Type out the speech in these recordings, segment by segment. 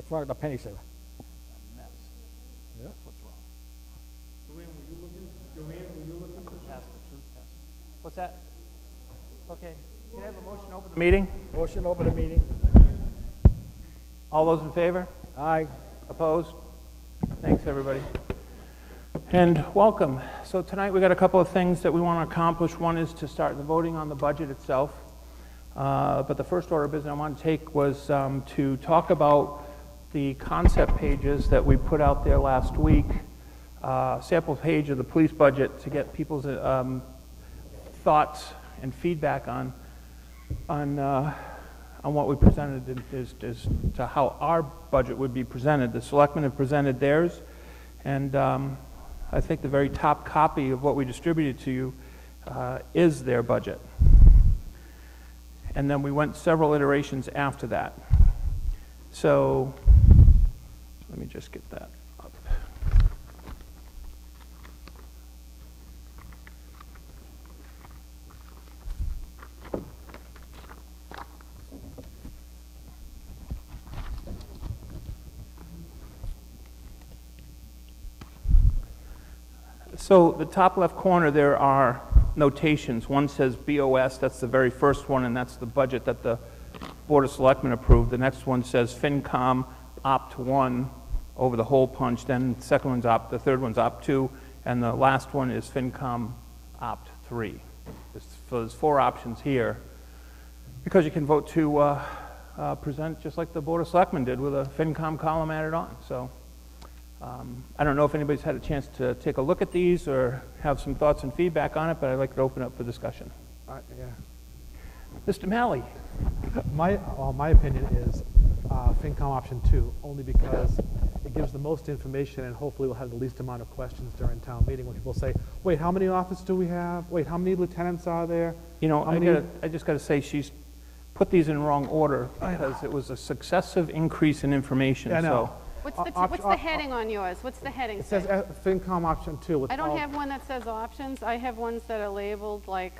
What's wrong with the penny saver? A mess. Yeah. That's what's wrong. Joanne, will you look into Pass the truth test. What's that? Okay. Can I have a motion to open the Meeting? meeting? Motion to open the meeting. All those in favor? Aye. Opposed? Thanks, everybody. And welcome. So tonight we got a couple of things that we want to accomplish. One is to start the voting on the budget itself. But the first order of business I want to take was to talk about the concept pages that we put out there last week. Sample page of the police budget to get people's thoughts and feedback on what we presented as to how our budget would be presented. The selectmen have presented theirs, and I think the very top copy of what we distributed to you is their budget. And then we went several iterations after that. So let me just get that up. So the top left corner, there are notations. One says BOS, that's the very first one, and that's the budget that the Board of Selectmen approved. The next one says FinCom Opt 1 over the hole punch, then the second one's Opt, the third one's Opt 2, and the last one is FinCom Opt 3. So there's four options here, because you can vote to present just like the Board of Selectmen did with a FinCom column added on. So I don't know if anybody's had a chance to take a look at these or have some thoughts and feedback on it, but I'd like to open up for discussion. Yeah. Mr. Malley. My opinion is FinCom option 2, only because it gives the most information and hopefully we'll have the least amount of questions during town meeting when people say, wait, how many officers do we have? Wait, how many lieutenants are there? You know, I just got to say she's put these in wrong order because it was a successive increase in information. Yeah, I know. So What's the heading on yours? What's the heading It say? says FinCom option 2. I don't have one that says options. I have ones that are labeled like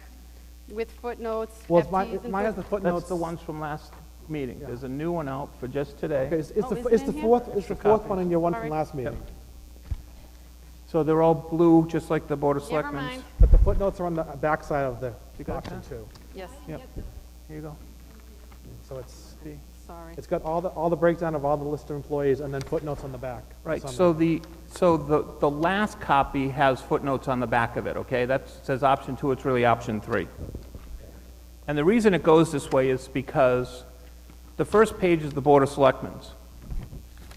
with footnotes, Well, FTs, and mine has the footnotes. that's the ones from last meeting. Yeah. There's a new one out for just today. Okay, it's Oh, the, is it it's in the here? fourth, it's the Extra fourth copy. one in your one All from right. last meeting. So they're all blue, just like the Board of Never Selectmen's. mind. But the footnotes are on the backside of the You got option that? 2. Yes, Yep. Here you go. So it's sorry. got all the breakdown of all the list of employees and then footnotes on the back. Right, Summary. so the last copy has footnotes on the back of it, okay? That says option 2, it's really option 3. And the reason it goes this way is because the first page is the Board of Selectmen's.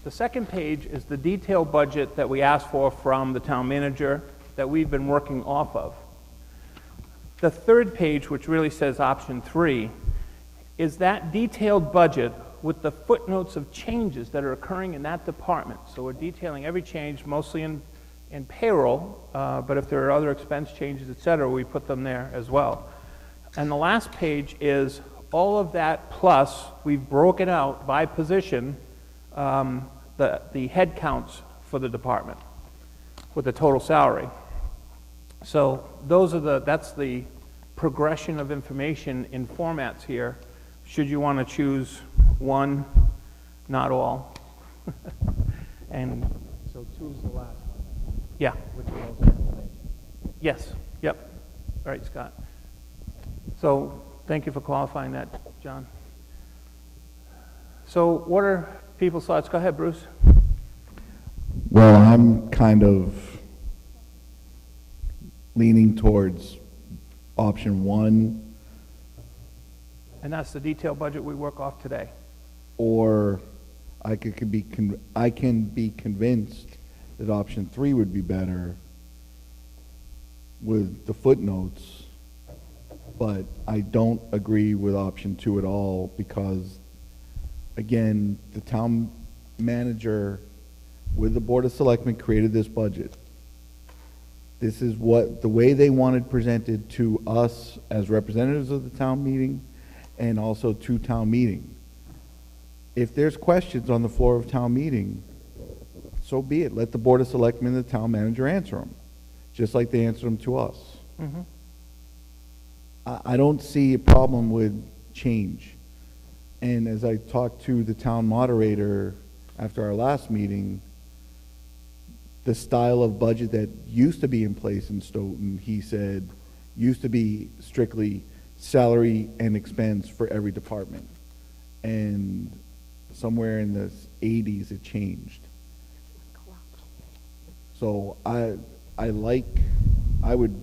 The second page is the detailed budget that we asked for from the town manager that we've been working off of. The third page, which really says option 3, is that detailed budget with the footnotes of changes that are occurring in that department. So we're detailing every change, mostly in payroll, but if there are other expense changes, et cetera, we put them there as well. And the last page is all of that plus we've broken out by position the head counts for the department with the total salary. So that's the progression of information in formats here, should you want to choose one, not all. And So 2 is the last one, yeah, which is most information. yes, yep. All right, Scott. So thank you for qualifying that, John. So what are people's thoughts? Go ahead, Bruce. Well, I'm kind of leaning towards option 1, And that's the detailed budget we work off today. or I can be convinced that option 3 would be better with the footnotes, but I don't agree with option 2 at all because, again, the town manager with the Board of Selectmen created this budget. This is the way they wanted presented to us as representatives of the town meeting and also to town meeting. If there's questions on the floor of town meeting, so be it. Let the Board of Selectmen and the town manager answer them, just like they answered them to us. Mm-hmm. I don't see a problem with change. And as I talked to the town moderator after our last meeting, the style of budget that used to be in place in Stoughton, he said, used to be strictly salary and expense for every department. And somewhere in the 80s, it changed. So I would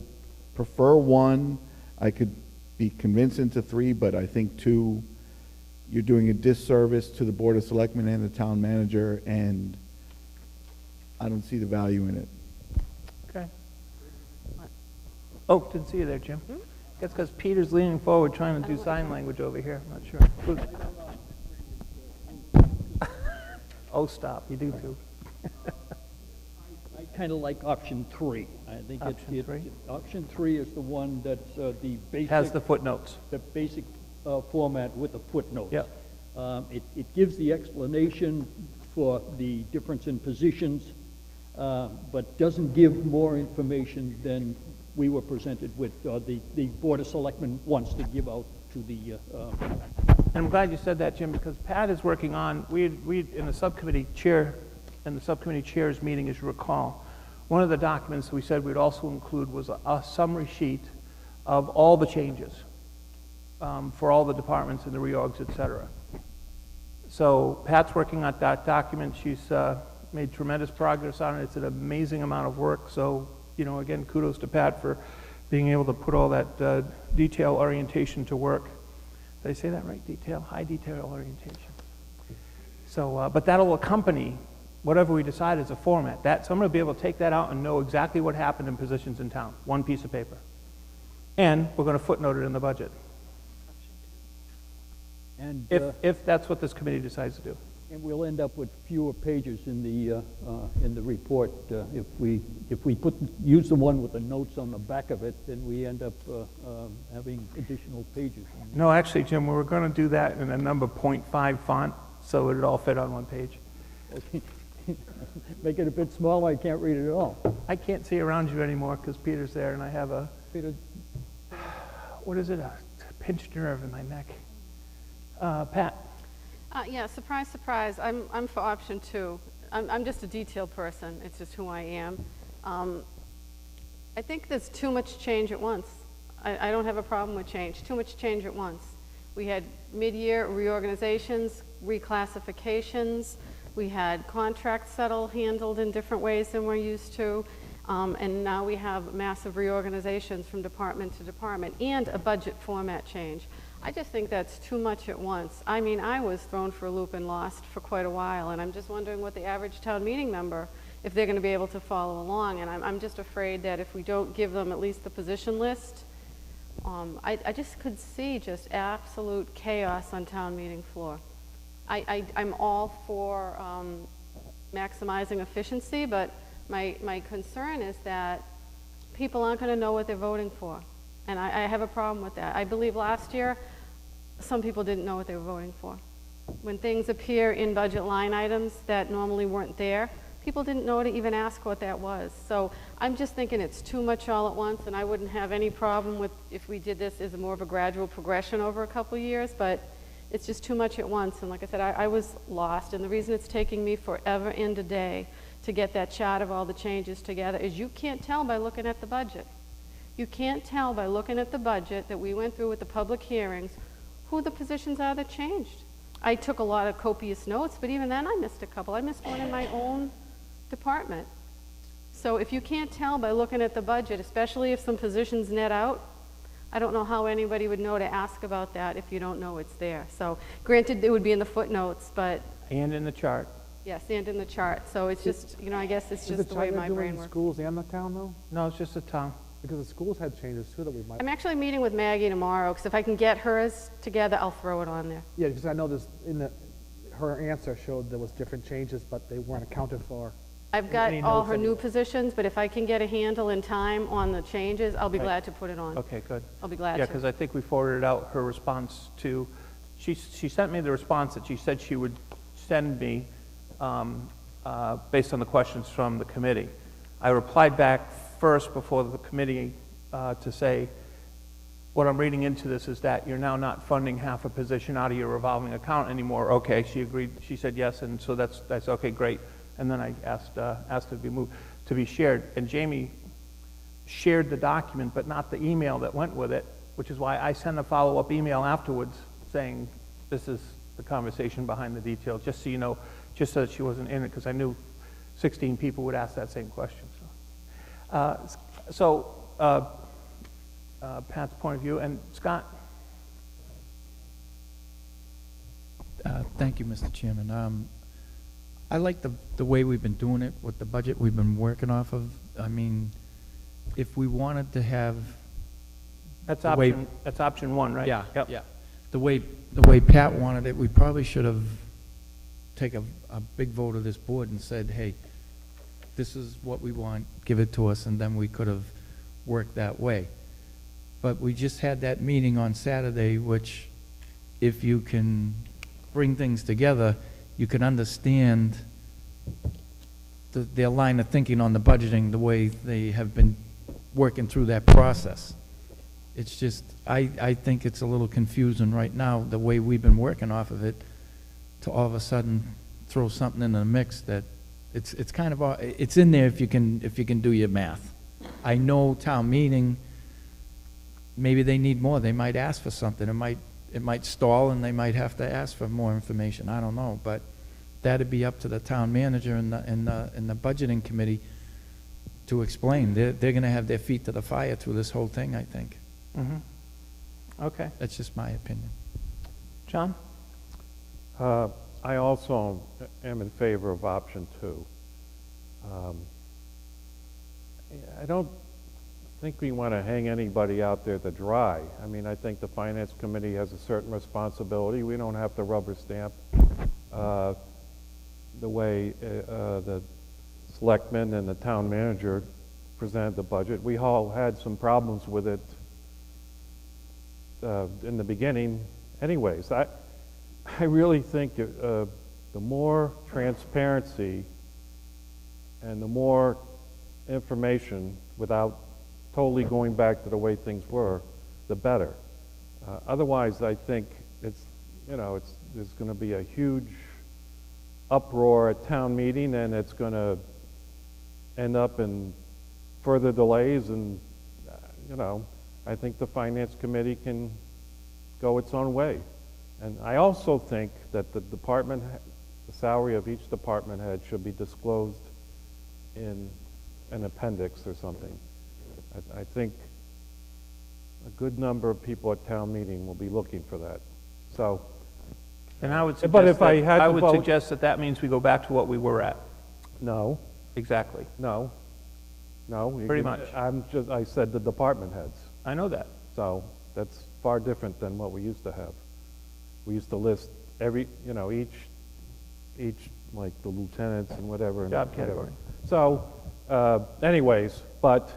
prefer one. I could be convinced into 3, but I think 2, you're doing a disservice to the Board of Selectmen and the town manager, and I don't see the value in it. Okay. Oh, didn't see you there, Jim. That's because Peter's leaning forward trying to do sign language over here. I'm not sure. Oh, stop. You do too. I kind of like option 3. I think Option three? Option 3 is the one that's the basic. Has the footnotes. The basic format with the footnotes. Yep. It gives the explanation for the difference in positions, but doesn't give more information than we were presented with, the Board of Selectmen wants to give out to the, And I'm glad you said that, Jim, because Pat is working on, we in the subcommittee chair, in the subcommittee chairs meeting, as you recall, one of the documents we said we'd also include was a summary sheet of all the changes for all the departments and the reorgs, et cetera. So Pat's working on that document. She's made tremendous progress on it. It's an amazing amount of work. So, you know, again, kudos to Pat for being able to put all that detail orientation to work. Did I say that right? Detail, high detail orientation. So, but that'll accompany whatever we decide is a format. So I'm going to be able to take that out and know exactly what happened in positions in town, one piece of paper. And we're going to footnote it in the budget, and if that's what this committee decides to do. and we'll end up with fewer pages in the report if we use the one with the notes on the back of it. Then we end up having additional pages. No, actually, Jim, we were going to do that in a number 0.5 font, so it'd all fit on one page. Make it a bit smaller. I can't read it at all. I can't see around you anymore because Peter's there, and I have a, Peter, what is it, a pinched nerve in my neck. Pat? Yeah, surprise, surprise. I'm for option 2. I'm just a detail person. It's just who I am. I think there's too much change at once. I don't have a problem with change. Too much change at once. We had mid-year reorganizations, reclassifications. We had contracts handled in different ways than we're used to. And now we have massive reorganizations from department to department and a budget format change. I just think that's too much at once. I mean, I was thrown for a loop and lost for quite a while, and I'm just wondering what the average town meeting member, if they're going to be able to follow along. And I'm just afraid that if we don't give them at least the position list, I just could see just absolute chaos on town meeting floor. I'm all for maximizing efficiency, but my concern is that people aren't going to know what they're voting for. And I have a problem with that. I believe last year, some people didn't know what they were voting for. When things appear in budget line items that normally weren't there, people didn't know to even ask what that was. So I'm just thinking it's too much all at once, and I wouldn't have any problem with if we did this as more of a gradual progression over a couple years, but it's just too much at once. And like I said, I was lost, and the reason it's taking me forever and a day to get that chart of all the changes together is you can't tell by looking at the budget. You can't tell by looking at the budget that we went through with the public hearings who the positions are that changed. I took a lot of copious notes, but even then I missed a couple. I missed one in my own department. So if you can't tell by looking at the budget, especially if some positions net out, I don't know how anybody would know to ask about that if you don't know it's there. So granted, it would be in the footnotes, but And in the chart. yes, and in the chart. So it's just, you know, I guess it's just the way my brain works. Schools and the town, though? No, it's just a town. Because the schools had changes, too, that we might... I'm actually meeting with Maggie tomorrow, because if I can get hers together, I'll throw it on there. Yeah, because I know there's, her answer showed there was different changes, but they weren't accounted for. I've got Any all notes her new anyway? positions, but if I can get a handle in time on the changes, I'll be Right. glad to put it on. Okay, good. I'll be glad Yeah, to. because I think we forwarded out her response to, she sent me the response that she said she would send me based on the questions from the committee. I replied back first before the committee to say, what I'm reading into this is that you're now not funding half a position out of your revolving account anymore. Okay, she agreed, she said yes, and so that's okay, great. And then I asked it to be moved, to be shared, and Jamie shared the document, but not the email that went with it, which is why I sent a follow-up email afterwards saying, this is the conversation behind the details, just so you know, just so that she wasn't in it, because I knew 16 people would ask that same question. Pat's point of view, and Scott? Thank you, Mr. Chairman. I like the way we've been doing it with the budget we've been working off of. I mean, if we wanted to have... That's the way- option one, right? Yeah, Yep. yeah. The way Pat wanted it, we probably should have taken a big vote of this board and said, hey, this is what we want, give it to us, and then we could have worked that way. But we just had that meeting on Saturday, which if you can bring things together, you can understand their line of thinking on the budgeting, the way they have been working through that process. It's just, I think it's a little confusing right now, the way we've been working off of it, to all of a sudden throw something in the mix that it's kind of, it's in there if you can do your math. I know town meeting, maybe they need more. They might ask for something. It might stall, and they might have to ask for more information. I don't know, but that'd be up to the town manager and the budgeting committee to explain. They're going to have their feet to the fire through this whole thing, I think. Mm-hmm. Okay. That's just my opinion. John? I also am in favor of option 2. I don't think we want to hang anybody out there to dry. I mean, I think the Finance Committee has a certain responsibility. We don't have to rubber stamp the way the selectmen and the town manager presented the budget. We all had some problems with it in the beginning anyways. I really think the more transparency and the more information without totally going back to the way things were, the better. Otherwise, I think there's going to be a huge uproar at town meeting, and it's going to end up in further delays, and I think the Finance Committee can go its own way. And I also think that the salary of each department head should be disclosed in an appendix or something. I think a good number of people at town meeting will be looking for that. So, And I would But if suggest I had I to would vote- suggest that means we go back to what we were at. no, Exactly. no. you Pretty can- much. I said the department heads. I know that. So that's far different than what we used to have. We used to list every, each like the lieutenants and whatever. and Job whatever. category. So, anyways, but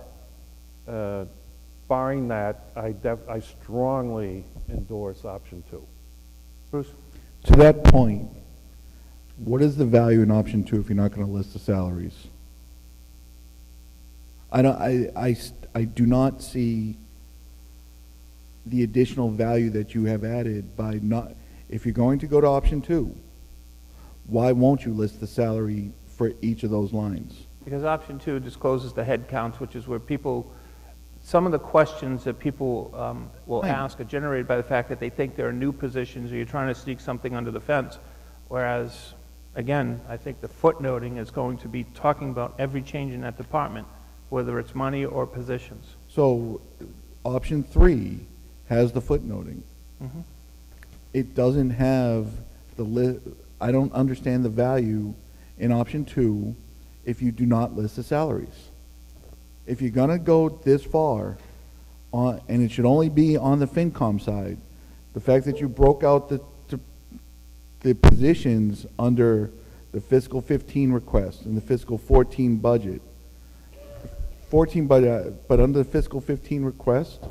barring that, I strongly endorse option 2. Bruce? To that point, what is the value in option 2 if you're not going to list the salaries? I do not see the additional value that you have added by not, if you're going to go to option 2, why won't you list the salary for each of those lines? Because option 2 discloses the head counts, which is where some of the questions that people will Right. ask are generated by the fact that they think there are new positions or you're trying to sneak something under the fence. Whereas, again, I think the footnoting is going to be talking about every change in that department, whether it's money or positions. So, option 3 has the footnoting. Mhm. It doesn't have I don't understand the value in option 2 if you do not list the salaries. If you're gonna go this far, and it should only be on the FinCom side, the fact that you broke out the positions under the fiscal 15 request and the fiscal 14 budget, but under the fiscal 15 request,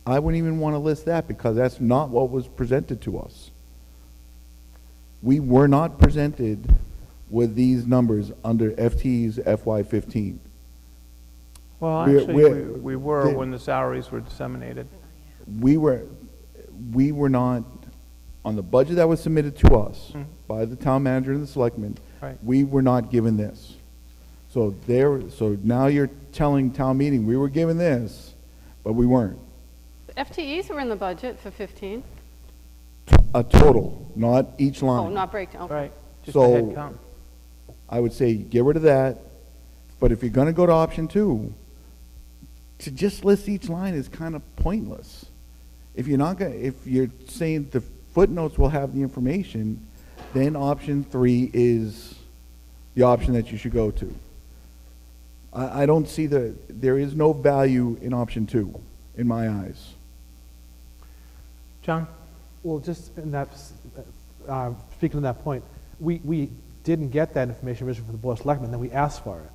I wouldn't even want to list that because that's not what was presented to us. We were not presented with these numbers under FT's FY15. Well, We're- actually, we're- we were they- when the salaries were disseminated. we were not, on the budget that was submitted to us by the town manager and the selectmen, Right. we were not given this. So now you're telling town meeting, we were given this, but we weren't. FTEs were in the budget for 15. A total, not each line. Oh, not breakdown, okay. Right, just a So- head count. I would say get rid of that, but if you're gonna go to option 2, to just list each line is kind of pointless. If you're saying the footnotes will have the information, then option 3 is the option that you should go to. I don't see there is no value in option 2, in my eyes. John? Well, just in that, speaking to that point, we didn't get that information originally from the Board of Selectmen, then we asked for it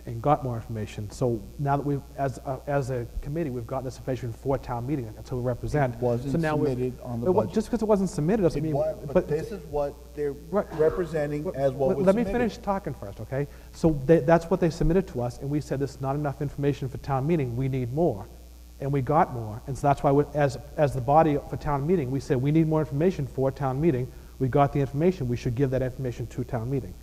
and got more information. So now that as a committee, we've got this information for town meeting, that's who we represent. It wasn't So now submitted on the budget. Just because it wasn't submitted doesn't mean. But this is what they're Right. representing as what was Let me submitted. finish talking first, okay? So that's what they submitted to us, and we said, this is not enough information for town meeting, we need more. And we got more, and so that's why, as the body for town meeting, we said, we need more information for town meeting. We got the information, we should give that information to town meeting.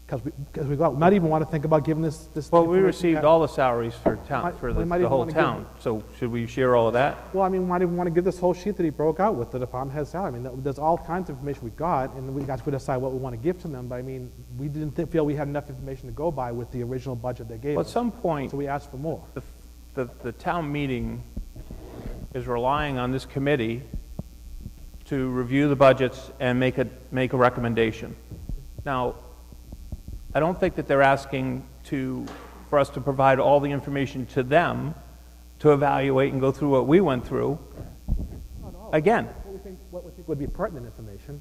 Because we not even want to think about giving this. Well, we information received back. all the salaries for town, Might- for we the might the even whole wanna give- town. So should we share all of that? Well, I mean, might even want to give this whole sheet that he broke out with the department head salary. I mean, there's all kinds of information we got, and we got to decide what we want to give to them, but I mean, we didn't feel we had enough information to go by with the original budget they gave Well, at us. some point, So we asked for more. the town meeting is relying on this committee to review the budgets and make a recommendation. Now, I don't think that they're asking for us to provide all the information to them to evaluate and go through what we went through. Again, What we think would be pertinent information.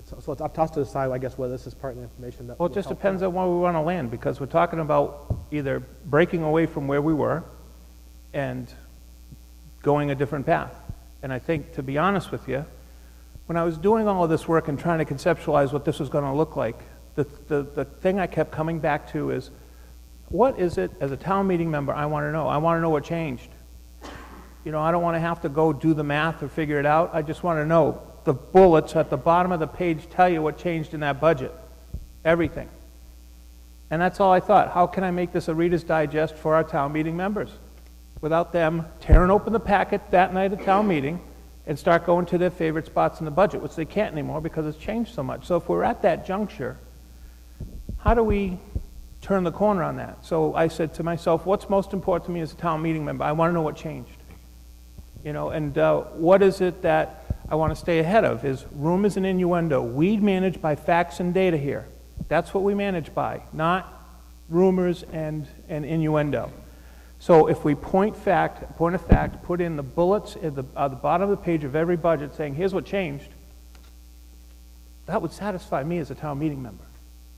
So it's up to us to decide, I guess, whether this is pertinent information that. well, it will just help depends them. on where we want to land, because we're talking about either breaking away from where we were and going a different path. And I think, to be honest with you, when I was doing all of this work and trying to conceptualize what this was going to look like, the thing I kept coming back to is, what is it, as a town meeting member, I want to know? I want to know what changed. You know, I don't want to have to go do the math or figure it out. I just want to know. The bullets at the bottom of the page tell you what changed in that budget. Everything. And that's all I thought. How can I make this a Reader's Digest for our town meeting members without them tearing open the packet that night at town meeting and start going to their favorite spots in the budget, which they can't anymore because it's changed so much. So if we're at that juncture, how do we turn the corner on that? So I said to myself, what's most important to me as a town meeting member? I want to know what changed. You know, and what is it that I want to stay ahead of? Is rumors and innuendo. We manage by facts and data here. That's what we manage by, not rumors and innuendo. So if we point of fact, put in the bullets at the bottom of the page of every budget saying, here's what changed, that would satisfy me as a town meeting member.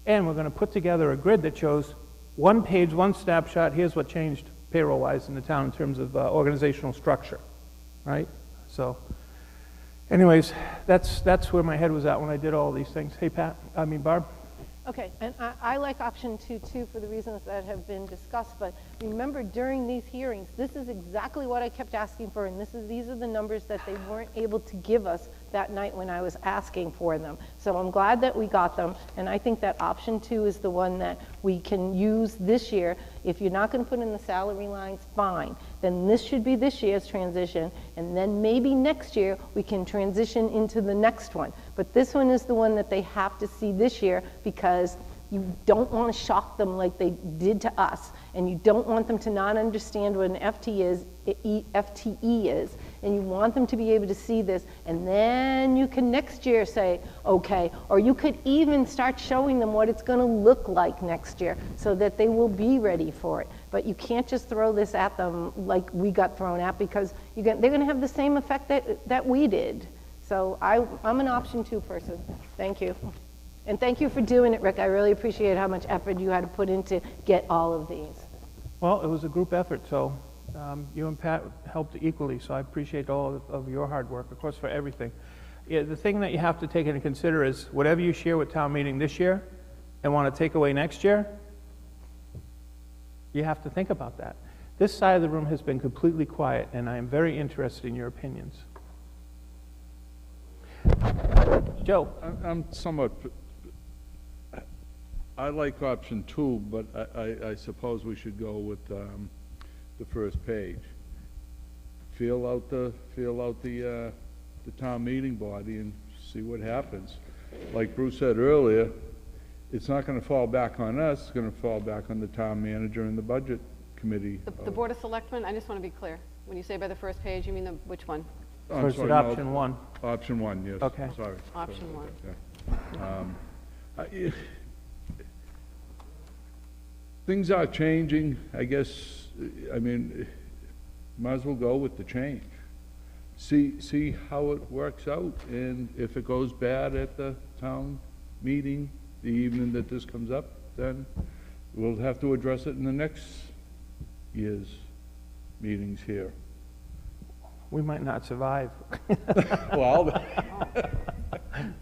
And we're going to put together a grid that shows one page, one snapshot, here's what changed payroll-wise in the town in terms of organizational structure, right? So anyways, that's where my head was at when I did all these things. Hey, Barb? Okay, and I like option 2 too for the reasons that have been discussed, but remember during these hearings, this is exactly what I kept asking for, and these are the numbers that they weren't able to give us that night when I was asking for them. So I'm glad that we got them, and I think that option 2 is the one that we can use this year. If you're not going to put in the salary lines, fine. Then this should be this year's transition, and then maybe next year we can transition into the next one. But this one is the one that they have to see this year because you don't want to shock them like they did to us, and you don't want them to not understand what an FTE is, and you want them to be able to see this, and then you can next year say, okay, or you could even start showing them what it's going to look like next year so that they will be ready for it. But you can't just throw this at them like we got thrown at, because they're going to have the same effect that we did. So I'm an option 2 person. Thank you. And thank you for doing it, Rick. I really appreciate how much effort you had to put in to get all of these. Well, it was a group effort, so you and Pat helped equally, so I appreciate all of your hard work, of course, for everything. Yeah, the thing that you have to take into consider is whatever you share with town meeting this year and want to take away next year, you have to think about that. This side of the room has been completely quiet, and I am very interested in your opinions. Joe? I'm somewhat, I like option 2, but I suppose we should go with the first page. Feel out the town meeting body and see what happens. Like Bruce said earlier, it's not going to fall back on us, it's going to fall back on the town manager and the budget committee. The Board of Selectmen, I just want to be clear. When you say by the first page, you mean which one? I'm Or is sorry, it no, option 1? Option 1, yes. Okay. Sorry. Option Sorry 1. about that. Things are changing, I guess. I mean, might as well go with the change. See how it works out, and if it goes bad at the town meeting, the evening that this comes up, then we'll have to address it in the next year's meetings here. We might not survive. Well,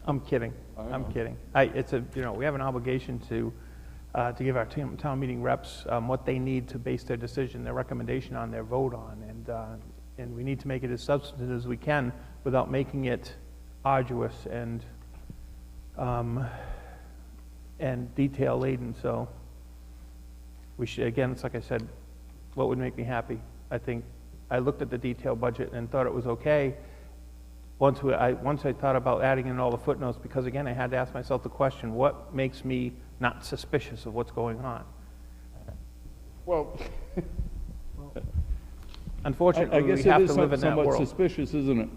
I'm kidding. I'm kidding. We have an obligation to give our town meeting reps what they need to base their decision, their recommendation on, their vote on, and we need to make it as substantive as we can without making it arduous and detail laden. So we should, again, it's like I said, what would make me happy? I think I looked at the detailed budget and thought it was okay. Once I thought about adding in all the footnotes, because again, I had to ask myself the question, what makes me not suspicious of what's going on? well, Unfortunately, I guess we it have is to live in that somewhat world. suspicious, isn't it?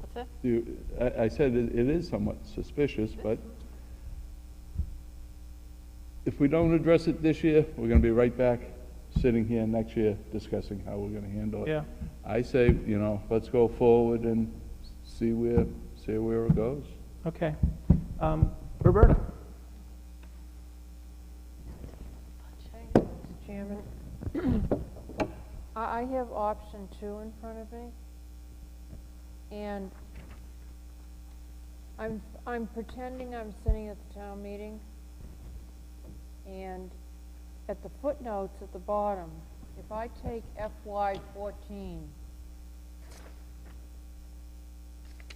What's that? I said it is somewhat suspicious, but if we don't address it this year, we're going to be right back sitting here next year discussing how we're going to handle it. Yeah. I say, let's go forward and see where it goes. Okay. Roberta? Mr. Chairman, I have option 2 in front of me, and I'm pretending I'm sitting at the town meeting, and at the footnotes at the bottom, if I take FY14,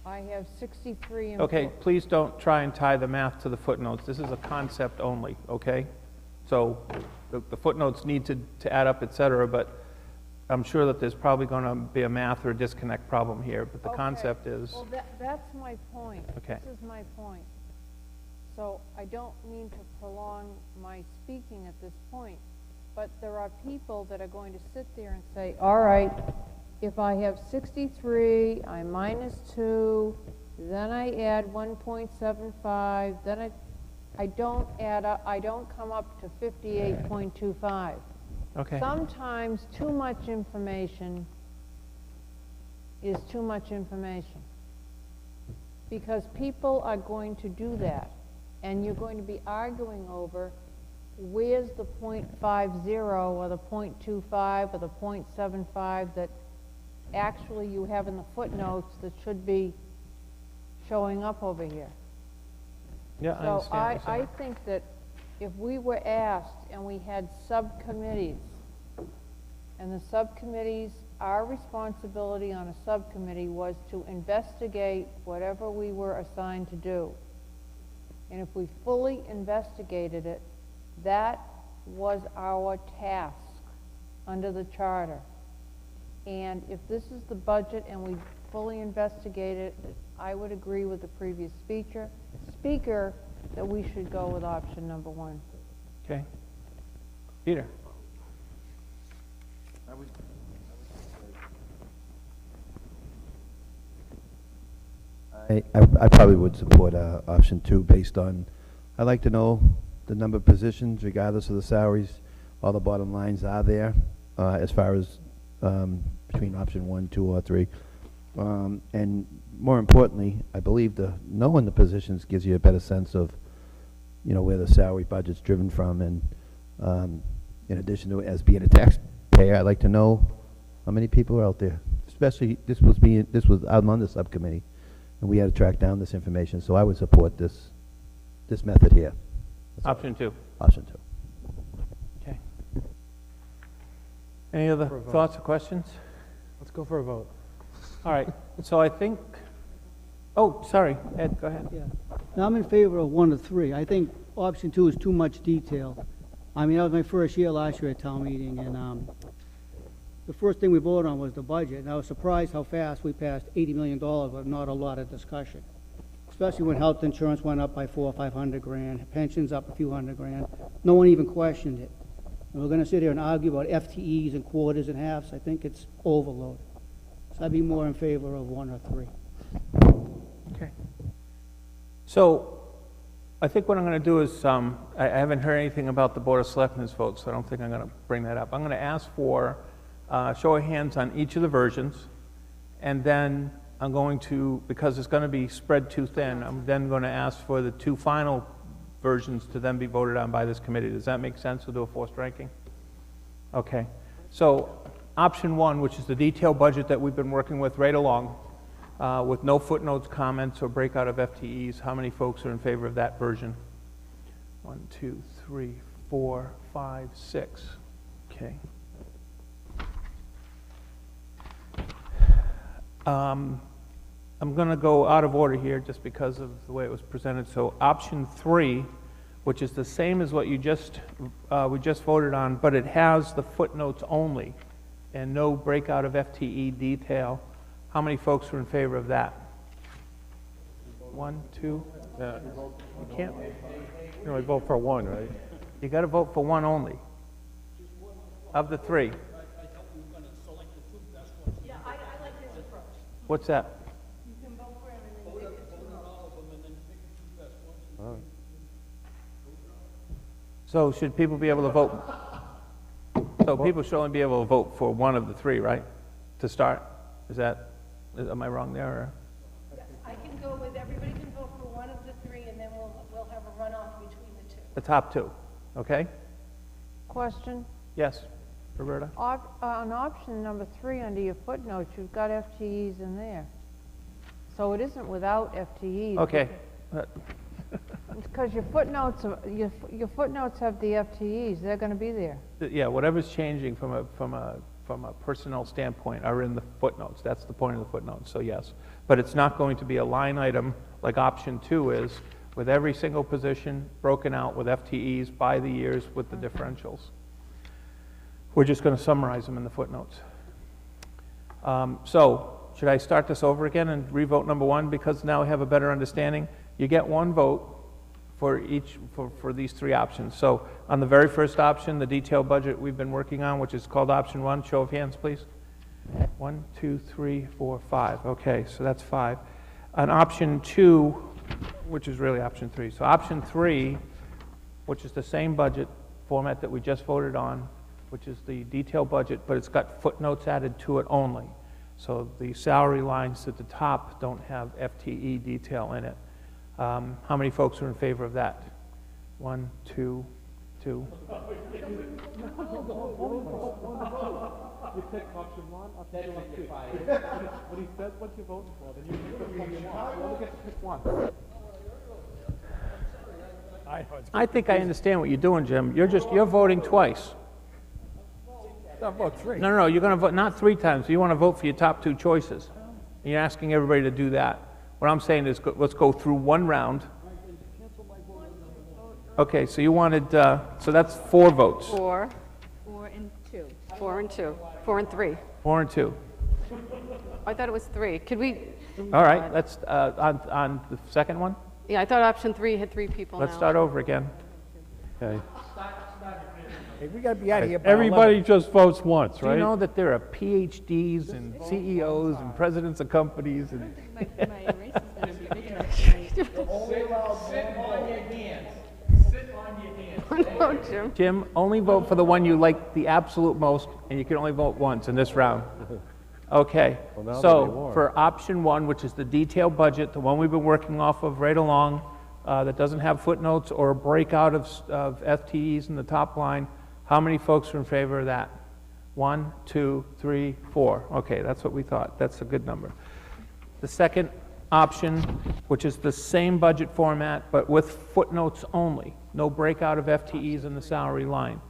I have 63 in. Okay, please don't try and tie the math to the footnotes. This is a concept only, okay? So the footnotes need to add up, et cetera, but I'm sure that there's probably going to be a math or a disconnect problem here, but the Okay. concept is, Well, that's my point. Okay. This is my point. So I don't mean to prolong my speaking at this point, but there are people that are going to sit there and say, all right, if I have 63, I minus 2, then I add 1.75, then I don't add up, I don't come up to 58.25. okay. Sometimes too much information is too much information, because people are going to do that, and you're going to be arguing over where's the 0.50 or the 0.25 or the 0.75 that actually you have in the footnotes that should be showing up over here. Yeah, I So understand what you're I saying. think that if we were asked and we had subcommittees, and the subcommittees, our responsibility on a subcommittee was to investigate whatever we were assigned to do. And if we fully investigated it, that was our task under the charter. And if this is the budget and we fully investigate it, I would agree with the previous speaker that we should go with option number 1. Okay. Peter? I probably would support option 2 based on, I'd like to know the number of positions regardless of the salaries. All the bottom lines are there as far as between option 1, 2, or 3. And more importantly, I believe knowing the positions gives you a better sense of, where the salary budget's driven from. And in addition to, as being a taxpayer, I'd like to know how many people are out there. Especially, I'm on the subcommittee, and we had to track down this information. So I would support this method here. Option 2. Option 2. Okay. Any other For a vote. thoughts or questions? Let's go for a vote. All right, so I think, oh, sorry, Ed, go ahead. Yeah. Now, I'm in favor of 1 to 3. I think option 2 is too much detail. I mean, that was my first year last year at town meeting, and the first thing we voted on was the budget, and I was surprised how fast we passed $80 million with not a lot of discussion, especially when health insurance went up by $400 or $500 grand, pensions up a few hundred grand. No one even questioned it. And we're going to sit here and argue about FTEs and quarters and halves. I think it's overload. So I'd be more in favor of 1 or 3. Okay. So I think what I'm going to do is, I haven't heard anything about the Board of Selectmen's vote, so I don't think I'm going to bring that up. I'm going to ask for show of hands on each of the versions, and then I'm going to, because it's going to be spread too thin, I'm then going to ask for the 2 final versions to then be voted on by this committee. Does that make sense? We'll do a forced ranking? Okay. So option 1, which is the detailed budget that we've been working with right along, with no footnotes, comments, or breakout of FTEs. How many folks are in favor of that version? 1, 2, 3, 4, 5, 6. Okay. I'm going to go out of order here just because of the way it was presented. So option 3, which is the same as what you just we just voted on, but it has the footnotes only and no breakout of FTE detail. How many folks are in favor of that? 1, 2. Yeah. You can't. You only vote for 1, right? You got to vote for 1 only. Of the 3. What's that? So should people be able to vote? So people should only be able to vote for 1 of the 3, right? To start? Am I wrong there? Or? I can go with, everybody can vote for 1 of the 3, and then we'll have a runoff between the 2. The top 2, okay? Question? Yes, Roberta? On option number 3 under your footnotes, you've got FTEs in there. So it isn't without FTEs. Okay. Because your footnotes have the FTEs. They're going to be there. Yeah, whatever's changing from a personnel standpoint are in the footnotes. That's the point of the footnotes, so yes. But it's not going to be a line item like option 2 is, with every single position broken out with FTEs by the years with the differentials. We're just going to summarize them in the footnotes. So should I start this over again and revote number 1 because now we have a better understanding? You get 1 vote for each, for these 3 options. So on the very first option, the detailed budget we've been working on, which is called option 1, show of hands, please. 1, 2, 3, 4, 5. Okay, so that's 5. On option 2, which is really option 3. So option 3, which is the same budget format that we just voted on, which is the detailed budget, but it's got footnotes added to it only. So the salary lines at the top don't have FTE detail in it. How many folks are in favor of that? 1, 2, 2. You pick option 1, option 2. What he says, what you're voting for, then you pick what you want. You only get to pick 1. I think I understand what you're doing, Jim. You're voting twice. Vote 3. No, you're going to vote not 3 times. You want to vote for your top 2 choices. And you're asking everybody to do that. What I'm saying is let's go through 1 round. Okay, so you wanted, so that's 4 votes. 4 and 2. 4 and 2. 4 and 3. 4 and 2. I thought it was 3. Could we? All right, let's, on the second one, Yeah, I thought option 3 had 3 people now. let's start over again. Okay. Hey, we gotta be out of here by Everybody 11. just votes once, Do you right? know that there are PhDs and CEOs and presidents of companies and No, Jim. Jim, only vote for the one you like the absolute most, and you can only vote once in this round. Okay, Well, now there'll be so more. for option 1, which is the detailed budget, the one we've been working off of right along, that doesn't have footnotes or a breakout of FTEs in the top line, how many folks are in favor of that? 1, 2, 3, 4. Okay, that's what we thought. That's a good number. The second option, which is the same budget format, but with footnotes only, no breakout of FTEs in the salary line.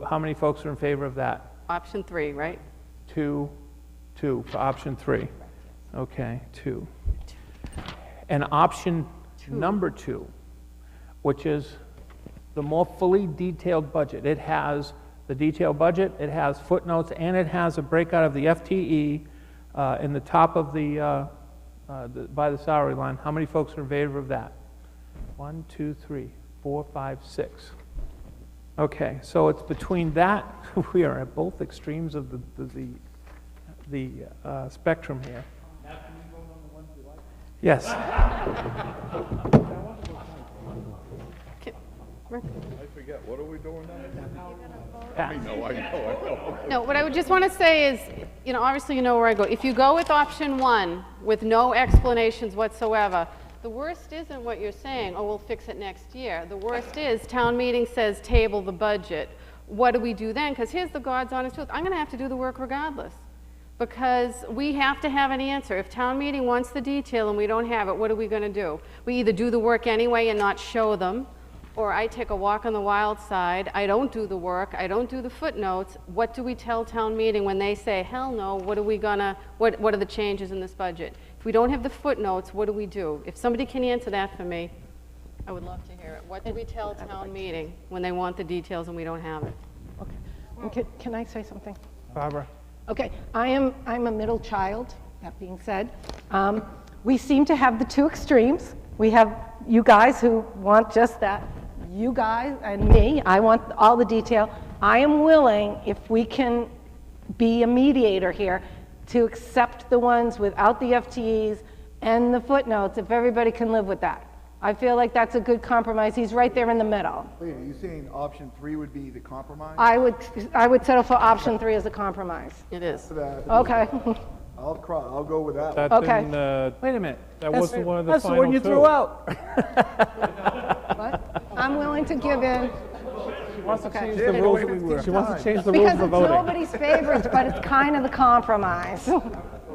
How many folks are in favor of that? option 3, right? 2 for option 3. Okay, 2. And option number 2, which is the more fully detailed budget. It has the detailed budget, it has footnotes, and it has a breakout of the FTE in the top of by the salary line. How many folks are in favor of that? 1, 2, 3, 4, 5, 6. Okay, so it's between that, we are at both extremes of the spectrum here. Yes. I forget, what are we doing now? Yeah. I know. No, what I would just want to say is, obviously you know where I go. If you go with option 1 with no explanations whatsoever, the worst isn't what you're saying, oh, we'll fix it next year. The worst is town meeting says table the budget. What do we do then? Because here's the God's honest truth. I'm going to have to do the work regardless. Because we have to have an answer. If town meeting wants the detail and we don't have it, what are we going to do? We either do the work anyway and not show them, or I take a walk on the wild side, I don't do the work, I don't do the footnotes. What do we tell town meeting when they say, hell no, what are the changes in this budget? If we don't have the footnotes, what do we do? If somebody can answer that for me, I would love to hear it. What do we tell town meeting when they want the details and we don't have it? Okay. Can I say something? Barbara? Okay, I'm a middle child, that being said. We seem to have the two extremes. We have you guys who want just that. You guys and me, I want all the detail. I am willing, if we can be a mediator here, to accept the ones without the FTEs and the footnotes, if everybody can live with that. I feel like that's a good compromise. He's right there in the middle. Wait, are you saying option 3 would be the compromise? I would settle for option 3 as a compromise. It is. Okay. I'll go with that. That Okay. didn't, Wait a minute. that wasn't one of the That's the final one you two. threw out. What? I'm willing to give in. She wants to Okay. change the rules that we were. She wants to change the rules Because for it's voting. nobody's favorites, but it's kind of the compromise.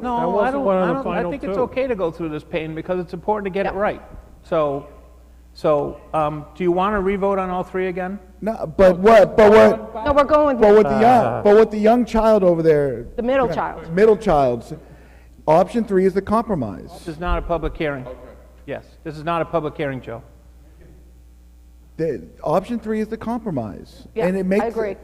No, I wasn't one of the don't, I final think it's two. okay to go through this pain because it's important to get it right. So, do you want to re-vote on all 3 again? No, but what? No, we're going But with with the young child over there. the middle child. Middle child. Option 3 is the compromise. This is not a public hearing. Yes, this is not a public hearing, Joe. Option 3 is the compromise. Yeah, and it makes I agree.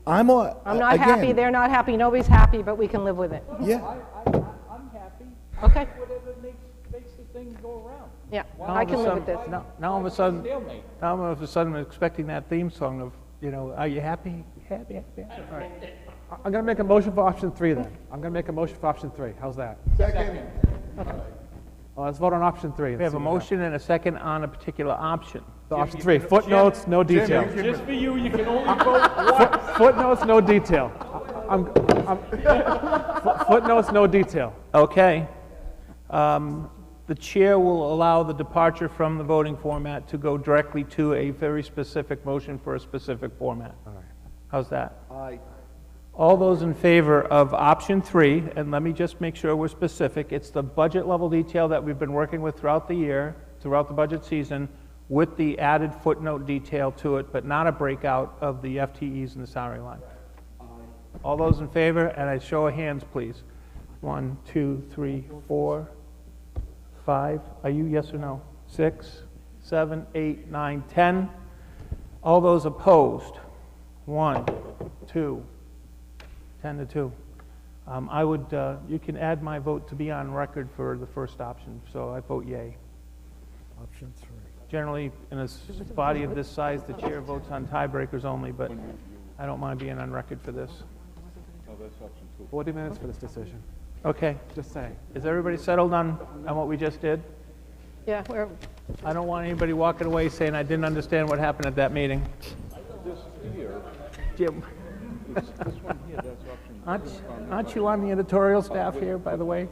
I'm not happy, again, they're not happy, nobody's happy, but we can live with it. Yeah. I'm happy. Okay, Whatever makes the thing go around. yeah, I can live with this. Now all of a sudden, I'm expecting that theme song of, are you happy? Happy. All right. I'm going to make a motion for option 3 then. I'm going to make a motion for option 3. How's that? Second. Well, let's vote on option 3. We have a motion and a second on a particular option. Option 3, footnotes, no detail. Just for you, you can only vote once. Footnotes, no detail. Footnotes, no detail. Okay. The chair will allow the departure from the voting format to go directly to a very specific motion for a specific format. All right. How's that? Aye. All those in favor of option 3, and let me just make sure we're specific, it's the budget level detail that we've been working with throughout the year, throughout the budget season, with the added footnote detail to it, but not a breakout of the FTEs and the salary line. All those in favor, and a show of hands, please. 1, 2, 3, 4, 5. Are you yes or no? 6, 7, 8, 9, 10. All those opposed? 1, 2, 10 to 2. I would, you can add my vote to be on record for the first option, so I vote yay. Option 3. Generally, in a body of this size, the chair votes on tiebreakers only, but I don't mind being on record for this. 40 minutes for this decision. Okay. Just saying. Is everybody settled on what we just did? Yeah, we're, I don't want anybody walking away saying I didn't understand what happened at that meeting. This here, Jim, this one here, that's option. aren't you on the editorial staff here, by the way?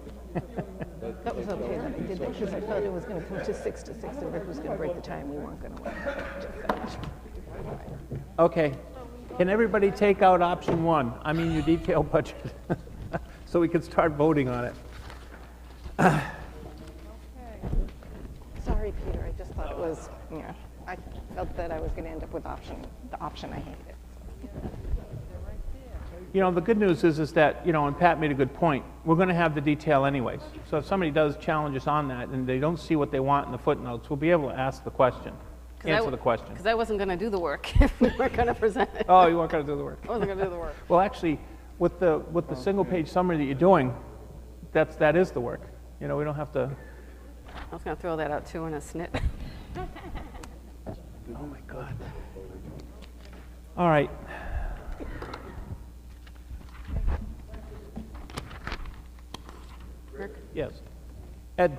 that was okay that I did that, because I thought it was going to come to 6 to 6, and Rick was going to break the time, we weren't going to win. Just that. Okay. Can everybody take out option 1? I mean your detailed budget, so we can start voting on it. Sorry, Peter, I just thought it was, I felt that I was going to end up with the option I hated. You know, the good news is that, you know, and Pat made a good point, we're going to have the detail anyways. So if somebody does challenge us on that and they don't see what they want in the footnotes, we'll be able to ask the question, answer the question. Because I wasn't going to do the work if we weren't going to present it. Oh, you weren't going to do the work. I wasn't going to do the work. Well, actually, with the single-page summary that you're doing, that is the work. You know, we don't have to. I was going to throw that out too in a snit. Oh my God. All right. Rick? Yes. Ed.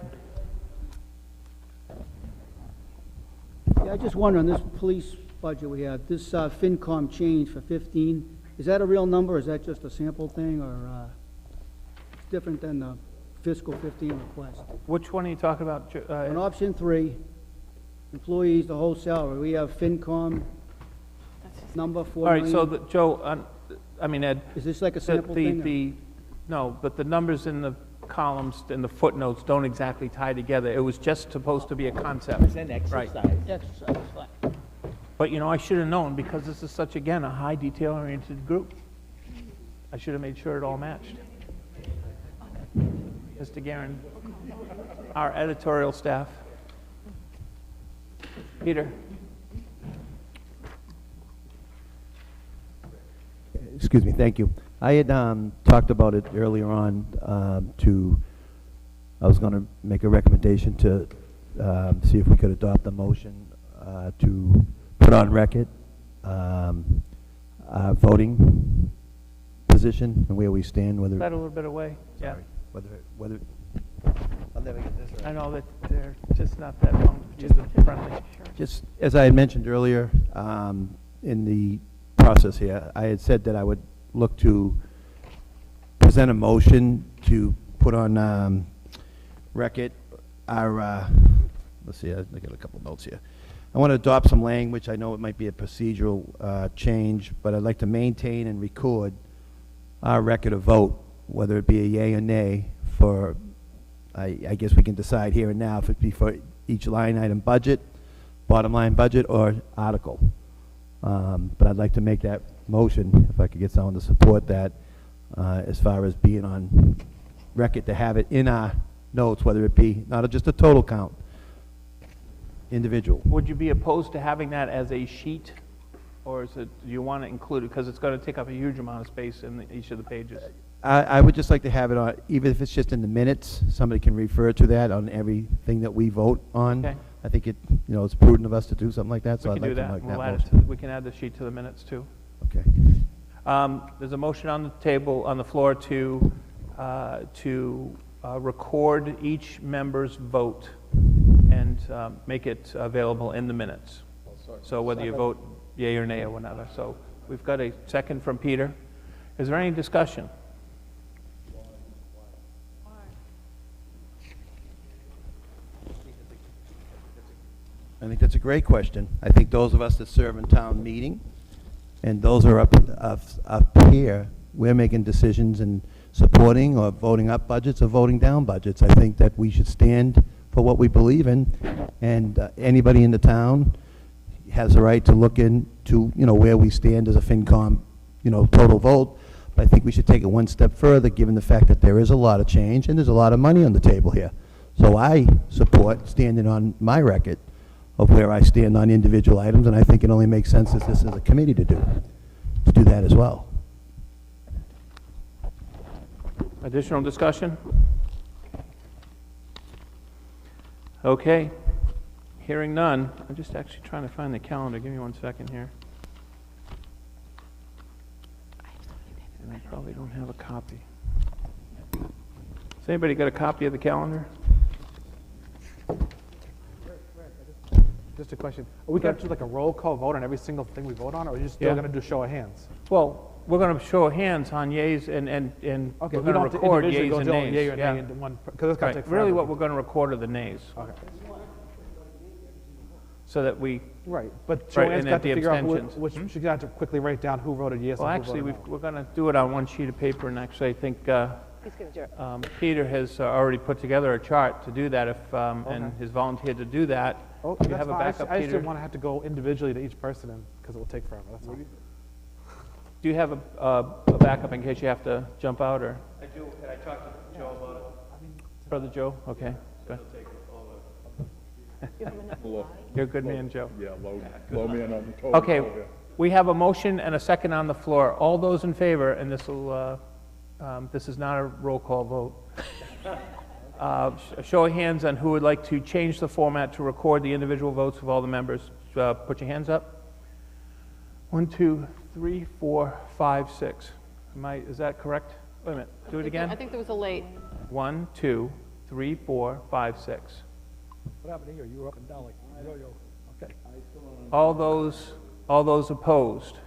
Yeah, I just wonder, on this police budget we have, this FinCom change for 15, is that a real number, or is that just a sample thing, or it's different than the fiscal 15 request? Which one are you talking about? On option 3, employees, the whole salary, we have FinCom number 4 All right, so, million. Joe, Ed. Is this like a sample thing? No, but the numbers in the columns and the footnotes don't exactly tie together. It was just supposed to be a concept. It's an exercise. Exercise, fine. But, you know, I should have known, because this is such, again, a high detail-oriented group. I should have made sure it all matched. Mr. Guerin, our editorial staff. Peter? Excuse me, thank you. I had talked about it earlier on I was going to make a recommendation to see if we could adopt a motion to put on record our voting position and where we stand, whether... Is that a little bit away? Sorry. Yeah. Whether... I'll never get this right. I know that they're just not that friendly. Just as I had mentioned earlier, in the process here, I had said that I would look to present a motion to put on record our, let's see, I got a couple notes here. I want to adopt some language. I know it might be a procedural change, but I'd like to maintain and record our record of vote, whether it be a yay or nay, for, I guess we can decide here and now if it be for each line item budget, bottom line budget, or article. But I'd like to make that motion, if I could get someone to support that, as far as being on record, to have it in our notes, whether it be not just a total count, individual. Would you be opposed to having that as a sheet, or is it, do you want to include it, because it's going to take up a huge amount of space in each of the pages? I would just like to have it on, even if it's just in the minutes, somebody can refer to that on everything that we vote on. Okay. I think it's prudent of us to do something like that, so We I'd can like do to that. make We'll that add it motion. we can add the sheet to the minutes, too. Okay. There's a motion on the table, on the floor, to record each member's vote and make it available in the minutes. So whether you vote yea or nay or whatever. So we've got a second from Peter. Is there any discussion? I think that's a great question. I think those of us that serve in town meeting, and those are up here, we're making decisions and supporting or voting up budgets or voting down budgets. I think that we should stand for what we believe in, and anybody in the town has a right to look into, where we stand as a FinCom, total vote. But I think we should take it one step further, given the fact that there is a lot of change and there's a lot of money on the table here. So I support standing on my record of where I stand on individual items, and I think it only makes sense as this is a committee to do that as well. Additional discussion? Okay. Hearing none. I'm just actually trying to find the calendar. Give me 1 second here. And I probably don't have a copy. Has anybody got a copy of the calendar? Just a question. Are we going to do like a roll call vote on every single thing we vote on, or are you just still going to do show of hands? Well, we're going to show hands on yays and Okay, we're we going don't to have to record individually yays go and do nays. yay or Yeah. nay into one, because it's going to Right. take forever. Really what we're going to record are the nays. Okay. So that we, Right, but Right, Joanne's and got at to the figure out abstentions. which, she's going to have to quickly write down who voted yes well, and who actually, voted no. we're going to do it on one sheet of paper, and actually, I think He's gonna do it. Peter has already put together a chart to do that, and has volunteered to do that. Oh, Do you that's have a fine. backup, I just Peter? didn't want to have to go individually to each person, because it will take forever, that's all. Do you have a backup in case you have to jump out, or? I do. Can I talk to Joe about it? Brother Joe? Okay, good. You're a good man, Joe. Yeah, low man on the totem Okay, pole here. we have a motion and a second on the floor. All those in favor, and this will, this is not a roll call vote. A show of hands on who would like to change the format to record the individual votes of all the members. Put your hands up. 1, 2, 3, 4, 5, 6. Is that correct? Wait a minute, do it again. I think there was a late. 1, 2, 3, 4, 5, 6. What happened here? You were up and down like yo-yo. Okay. All those opposed?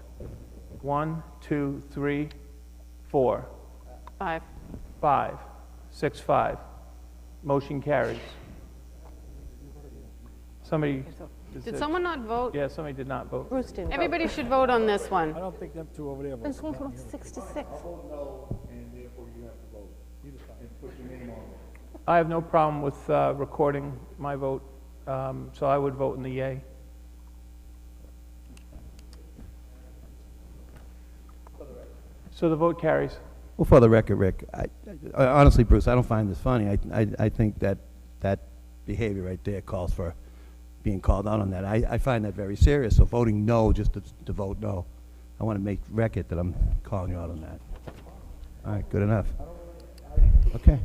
1, 2, 3, 4, 5. 5, 6, 5. Motion carries. Somebody, Did someone not vote? yeah, somebody did not vote. Bruce didn't vote. Everybody should vote on this one. I don't think them two over there voted. This one's from 6 to 6. And therefore you have to vote. And put your name on it. I have no problem with recording my vote, so I would vote in the yay. So the vote carries. Well, for the record, Rick, honestly, Bruce, I don't find this funny. I think that behavior right there calls for being called out on that. I find that very serious, so voting no just to vote no. I want to make record that I'm calling you out on that. All right, good enough. Okay.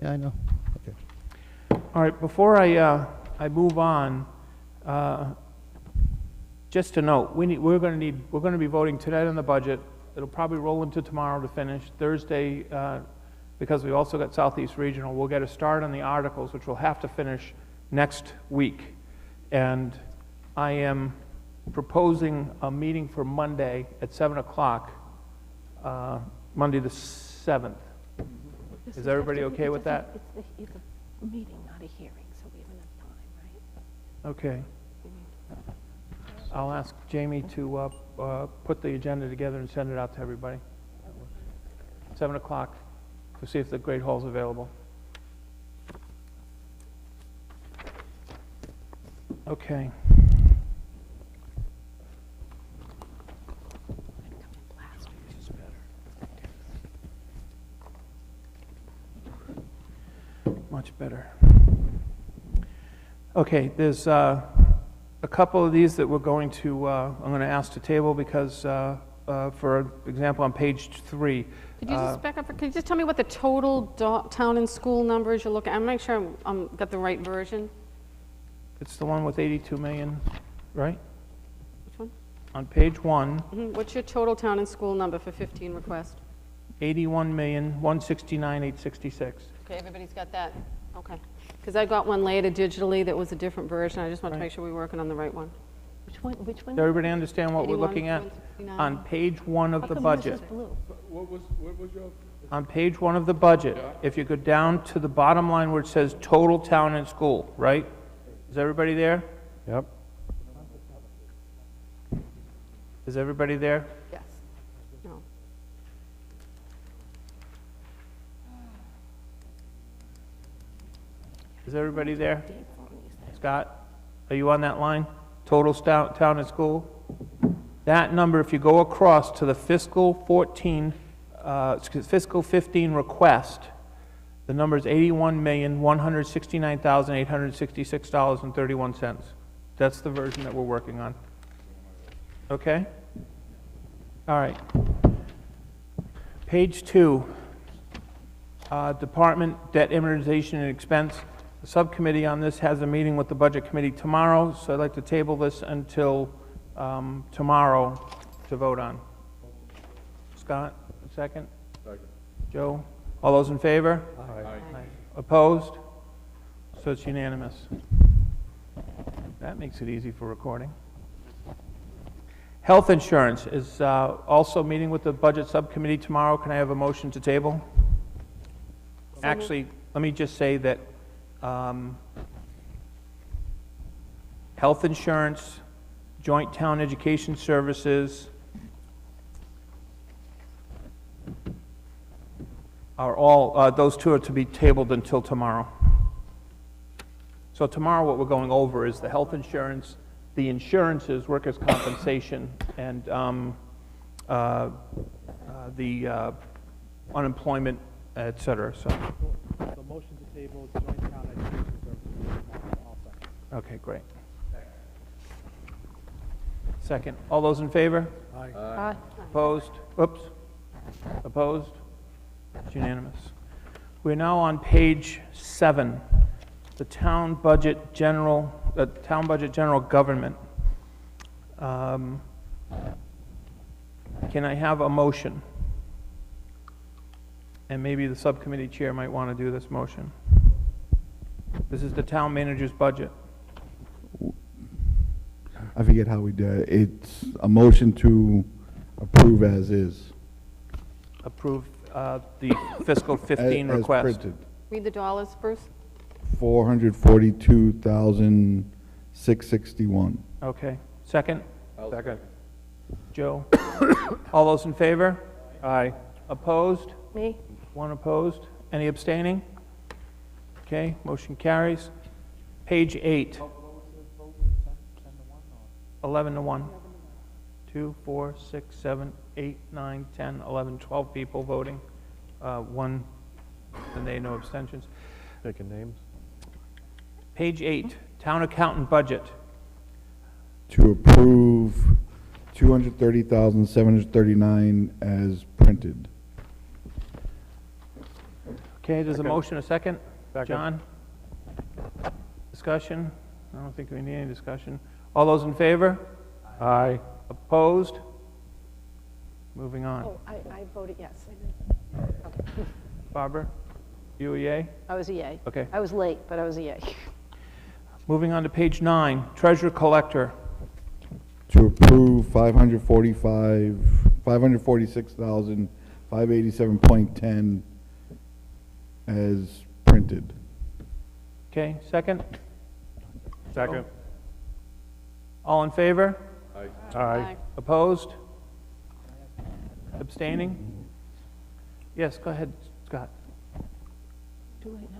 Yeah, I know. Okay. All right, before I move on, just to note, we're going to be voting tonight on the budget. It'll probably roll into tomorrow to finish. Thursday, because we also got Southeast Regional, we'll get a start on the articles, which we'll have to finish next week. And I am proposing a meeting for Monday at 7 o'clock, Monday the 7th. Is everybody okay with that? It's a meeting, not a hearing, so we have enough time, right? Okay. I'll ask Jamie to put the agenda together and send it out to everybody. 7 o'clock, to see if the Great Hall's available. Okay. Much better. Okay, there's a couple of these that we're going to, I'm going to ask to table because, for example, on page 3. Could you just back up? Could you just tell me what the total town and school numbers you're looking at? I'm make sure I'm got the right version. It's the one with 82 million, right? Which one? On page 1, What's your total town and school number for 15 request? 81,169,866. Okay, everybody's got that? Okay. Because I got one later digitally that was a different version. I just want to make sure we're working on the right one. Which one? Does everybody understand what we're looking at? 81,169. On page 1 of How the come budget. this is blue? What was your? On page 1 of the budget, if you go down to the bottom line where it says total town and school, right? Is everybody there? Yep. Is everybody there? Yes. No. Is everybody there? Scott, are you on that line? Total town and school? That number, if you go across to the fiscal 15 request, the number is $81,169,866.31. That's the version that we're working on. Okay? All right. Page 2, Department Debt Amortization and Expense. The subcommittee on this has a meeting with the Budget Committee tomorrow, so I'd like to table this until tomorrow to vote on. Scott, a second? Second. Joe? All those in favor? Aye. Opposed? So it's unanimous. That makes it easy for recording. Health insurance is also meeting with the Budget Subcommittee tomorrow. Can I have a motion to table? Actually, let me just say that health insurance, joint town education services are all, those two are to be tabled until tomorrow. So tomorrow what we're going over is the health insurance, the insurances, workers' compensation, and the unemployment, et cetera, so. The motion to table joint town education services. I'll second. Okay, great. Second. All those in favor? Aye. Opposed? Oops. Opposed? It's unanimous. We're now on page 7, the town budget general government. Can I have a motion? And maybe the subcommittee chair might want to do this motion. This is the town manager's budget. I forget how we did it. It's a motion to approve as is. Approve the fiscal 15 As request. printed. Read the dollars, Bruce. 442,661. Okay. Second? Second. Joe? All those in favor? Aye. Opposed? Me? One opposed? Any abstaining? Okay, motion carries. Page 8. 11 to 1. 2, 4, 6, 7, 8, 9, 10, 11, 12 people voting. 1 nay, no abstentions. Taking names. Page 8, town accountant budget. To approve 230,739 as printed. Okay, there's a motion, a second? Second. John? Discussion? I don't think we need any discussion. All those in favor? Aye. Opposed? Moving on. Oh, I voted yes. Barbara? You a yay? I was a yay. Okay. I was late, but I was a yay. Moving on to page 9, treasurer collector. To approve 546,587.10 as printed. Okay, second? Second. All in favor? Aye. Opposed? Abstaining? Yes, go ahead, Scott. Too late now.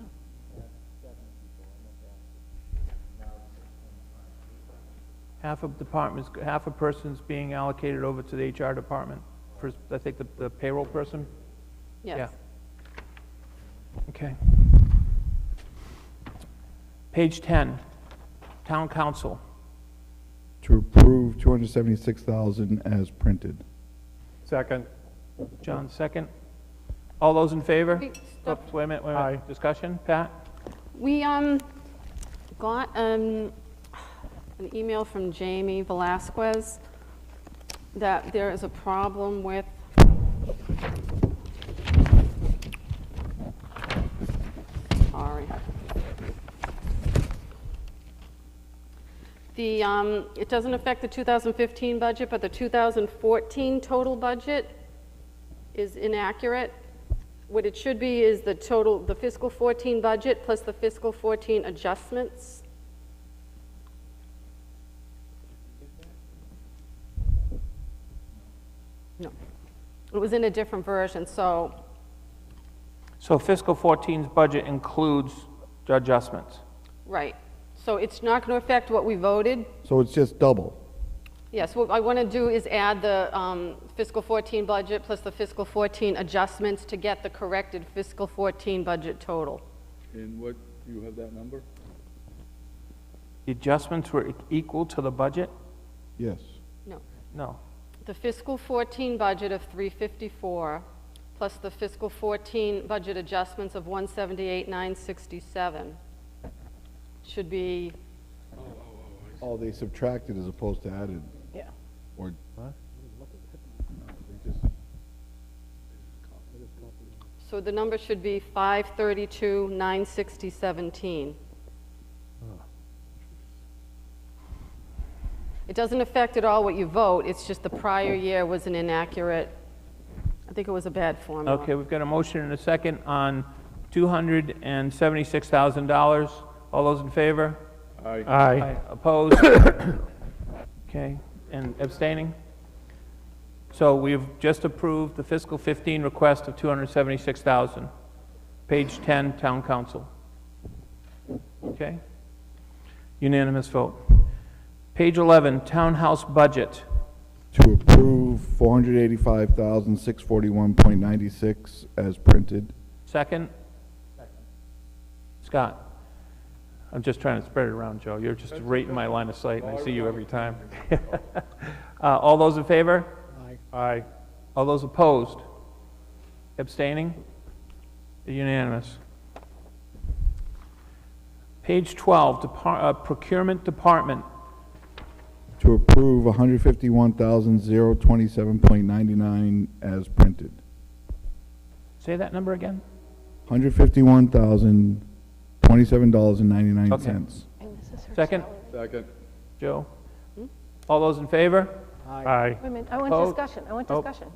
Half of departments, half a person's being allocated over to the HR department. For, I think, the payroll person? Yes. Yeah. Okay. Page 10, town council. To approve 276,000 as printed. Second. John, second. All those in favor? Wait, stop. Oops, wait a minute, Aye. Discussion, Pat? We got an email from Jamie Velasquez that there is a problem with sorry. It doesn't affect the 2015 budget, but the 2014 total budget is inaccurate. What it should be is the fiscal 14 budget plus the fiscal 14 adjustments. No, it was in a different version, so So fiscal 14's budget includes adjustments. right. So it's not going to affect what we voted. So it's just double. Yes, what I want to do is add the fiscal 14 budget plus the fiscal 14 adjustments to get the corrected fiscal 14 budget total. And what, you have that number? The adjustments were equal to the budget? Yes. No. No. The fiscal 14 budget of 354 plus the fiscal 14 budget adjustments of 178,967 should be, Oh, they subtracted as opposed to added. Yeah. Or, so the number should be 532,960.17. It doesn't affect at all what you vote, it's just the prior year was an inaccurate, I think it was a bad formula. Okay, we've got a motion and a second on $276,000. All those in favor? Aye. Aye. Opposed? Okay, and abstaining? So we've just approved the fiscal 15 request of $276,000. Page 10, town council. Okay? Unanimous vote. Page 11, townhouse budget. To approve 485,641.96 as printed. Second? Scott? I'm just trying to spread it around, Joe. You're just right in my line of sight, and I see you every time. All those in favor? Aye. Aye. All those opposed? Abstaining? Unanimous. Page 12, Procurement Department. To approve 151,027.99 as printed. Say that number again? $151,027.99. And this is her Second? salary. Second. Joe? All those in favor? Aye. Wait a minute, I want Opposed? discussion, I want Oh. discussion.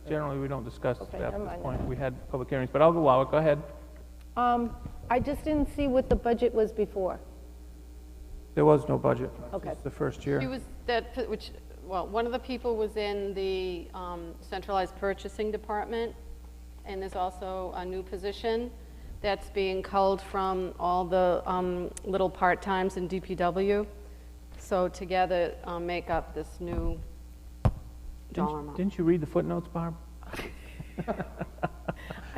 Generally, we don't discuss Okay, at never this mind point. then. We had public hearings, but I'll allow it. Go ahead. I just didn't see what the budget was before. There was no budget. Okay. It's the first year. She was, well, one of the people was in the centralized purchasing department, and there's also a new position that's being culled from all the little part-times in DPW. So together make up this new dollar amount. Didn't you read the footnotes, Barb?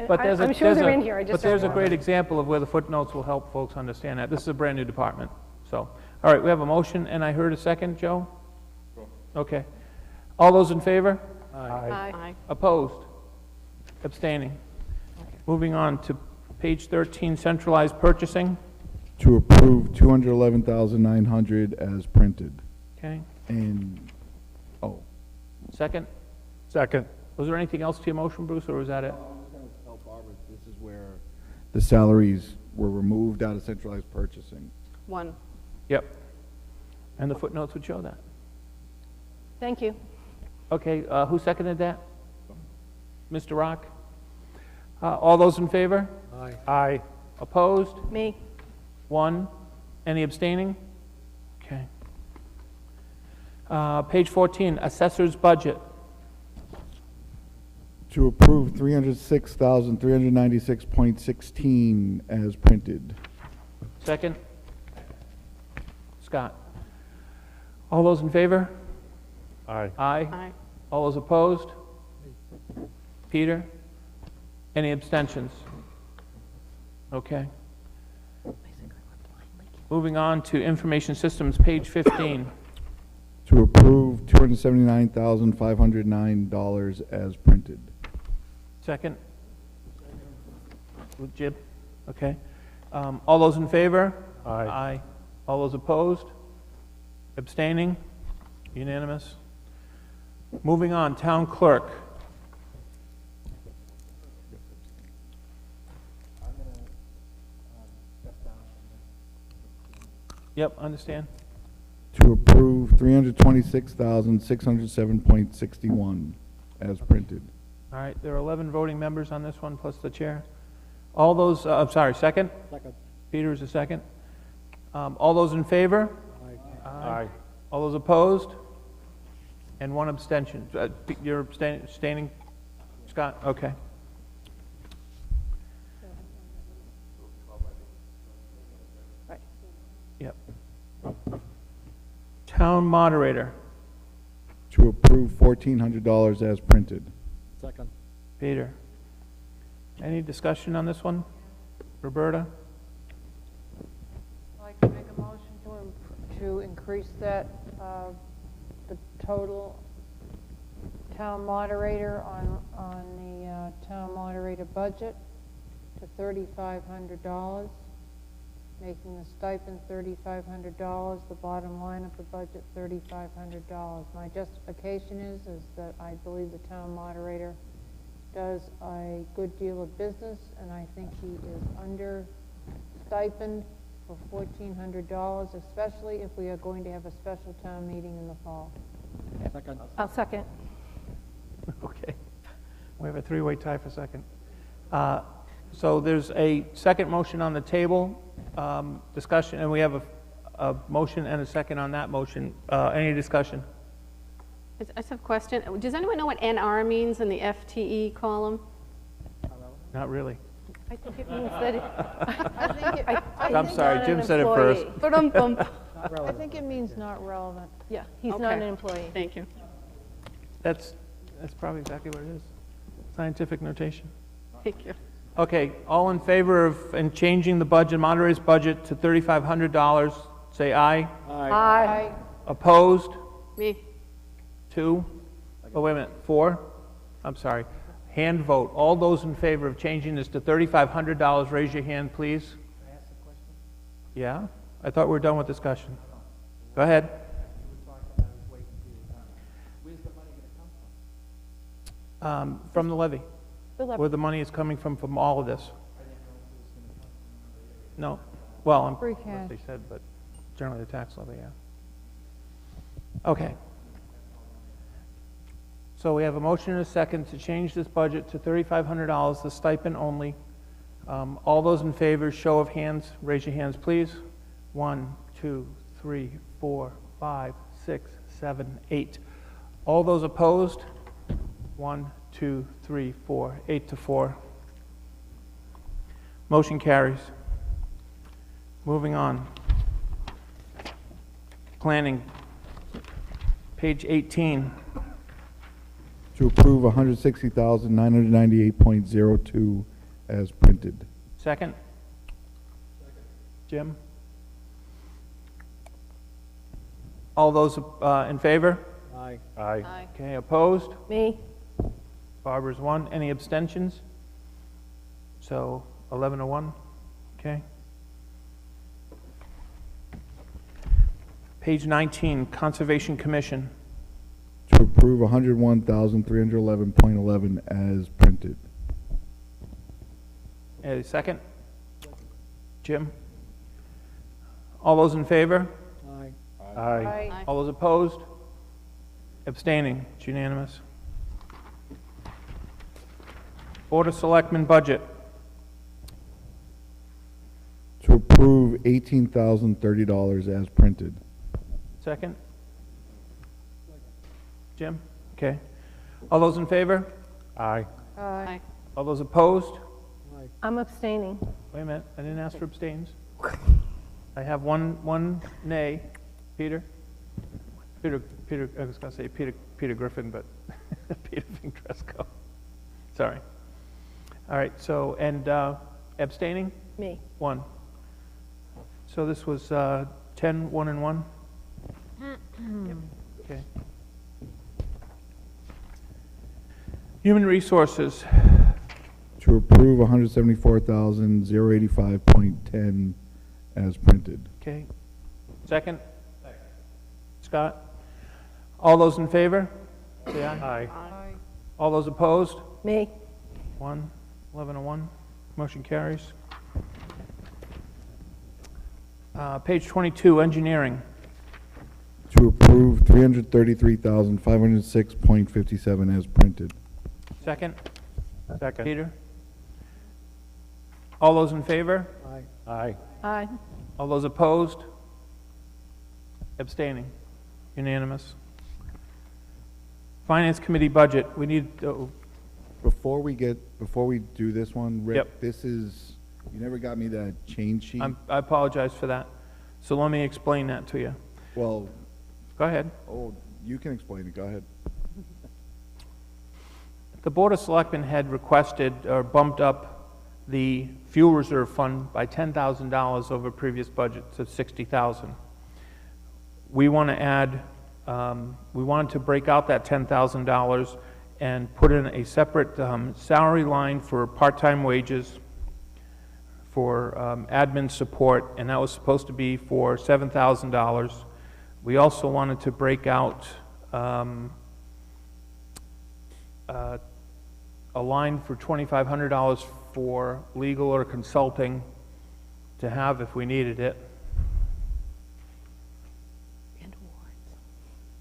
I'm sure they're in here, I just But there's a don't great example of where the footnotes will help folks understand that. This is a brand-new department. So, all right, we have a motion, and I heard a second, Joe? Okay. All those in favor? Aye. Opposed? Abstaining? Moving on to page 13, centralized purchasing. To approve 211,900 as printed. Okay. And, oh, Second? Second. Was there anything else to your motion, Bruce, or was that it? tell Barbara, this is where the salaries were removed out of centralized purchasing. One. Yep. And the footnotes would show that. Thank you. Okay, who seconded that? Mr. Rock? All those in favor? Aye. Aye. Opposed? Me. One. Any abstaining? Okay. Page 14, assessor's budget. To approve 306,396.16 as printed. Second? Scott? All those in favor? Aye. Aye. Aye. All those opposed? Peter? Any abstentions? Okay. Moving on to information systems, page 15. To approve $279,509 as printed. Second? With Jib? Okay. All those in favor? Aye. Aye. All those opposed? Abstaining? Unanimous? Moving on, town clerk. Yep, understand. To approve $326,607.61 as printed. All right, there are 11 voting members on this one, plus the chair. All those, I'm sorry, second? Second. Peter is a second. All those in favor? Aye. All those opposed? And one abstention. You're abstaining, Scott? Okay. Right. Yep. Town moderator. To approve $1,400 as printed. Second. Peter. Any discussion on this one? Roberta? I'd like to make a motion to increase that, the total town moderator on the town moderator budget to $3,500, making the stipend $3,500, the bottom line of the budget $3,500. My justification is that I believe the town moderator does a good deal of business, and I think he is under stipend for $1,400, especially if we are going to have a special town meeting in the fall. Second. I'll second. Okay. We have a three-way tie for second. So there's a second motion on the table, discussion, and we have a motion and a second on that motion. Any discussion? I just have a question. Does anyone know what NR means in the FTE column? Not really. I think it means that I'm sorry, Jim said it first. Ba-dum-bum. I think it means not relevant. Yeah, he's Okay. not an employee. Thank you. That's probably exactly what it is. Scientific notation. Thank you. Okay, all in favor of, and changing the budget, moderator's budget to $3,500, say aye. Aye. Opposed? Me. 2? Oh, wait a minute, 4? I'm sorry. Hand vote. All those in favor of changing this to $3,500, raise your hand, please. Can I ask a question? Yeah? I thought we were done with discussion. Go ahead. From the levy. Where the money is coming from all of this. No. Well, I'm, Free what cash. they said, but generally the tax levy, yeah. Okay. So we have a motion and a second to change this budget to $3,500, the stipend only. All those in favor, show of hands, raise your hands, please. 1, 2, 3, 4, 5, 6, 7, 8. All those opposed? 1, 2, 3, 4, 8 to 4. Motion carries. Moving on. Planning, page 18. To approve 160,998.02 as printed. Second? Jim? All those in favor? Aye. Aye. Okay, opposed? Me? Barbara's 1. Any abstentions? So 11 to 1. Okay. Page 19, Conservation Commission. To approve 101,311.11 as printed. A second? Jim? All those in favor? Aye. Aye. All those opposed? Abstaining? It's unanimous. Board of Selectmen budget. To approve $18,030 as printed. Second? Jim? Okay. All those in favor? Aye. Aye. All those opposed? I'm abstaining. Wait a minute, I didn't ask for abstains. I have one nay. Peter? Peter, I was going to say Peter Griffin, but Peter Vingresco. Sorry. All right, so, and abstaining? Me. 1. So this was 10, 1, and 1? Yep. Okay. Human Resources. To approve 174,085.10 as printed. Okay. Second? Scott? All those in favor? Say aye. Aye. All those opposed? Me. 1, 11 to 1. Motion carries. Page 22, Engineering. To approve 333,506.57 as printed. Second? Second. Peter? All those in favor? Aye. Aye. All those opposed? Abstaining? Unanimous. Finance Committee budget. We need, Before we do this one, Rick, Yep. this is, you never got me that change sheet. I apologize for that. So let me explain that to you. Well, Go ahead. oh, you can explain it, go ahead. The Board of Selectmen had requested or bumped up the fuel reserve fund by $10,000 over previous budget to $60,000. We want to add, we wanted to break out that $10,000 and put in a separate salary line for part-time wages, for admin support, and that was supposed to be for $7,000. We also wanted to break out a line for $2,500 for legal or consulting to have if we needed it.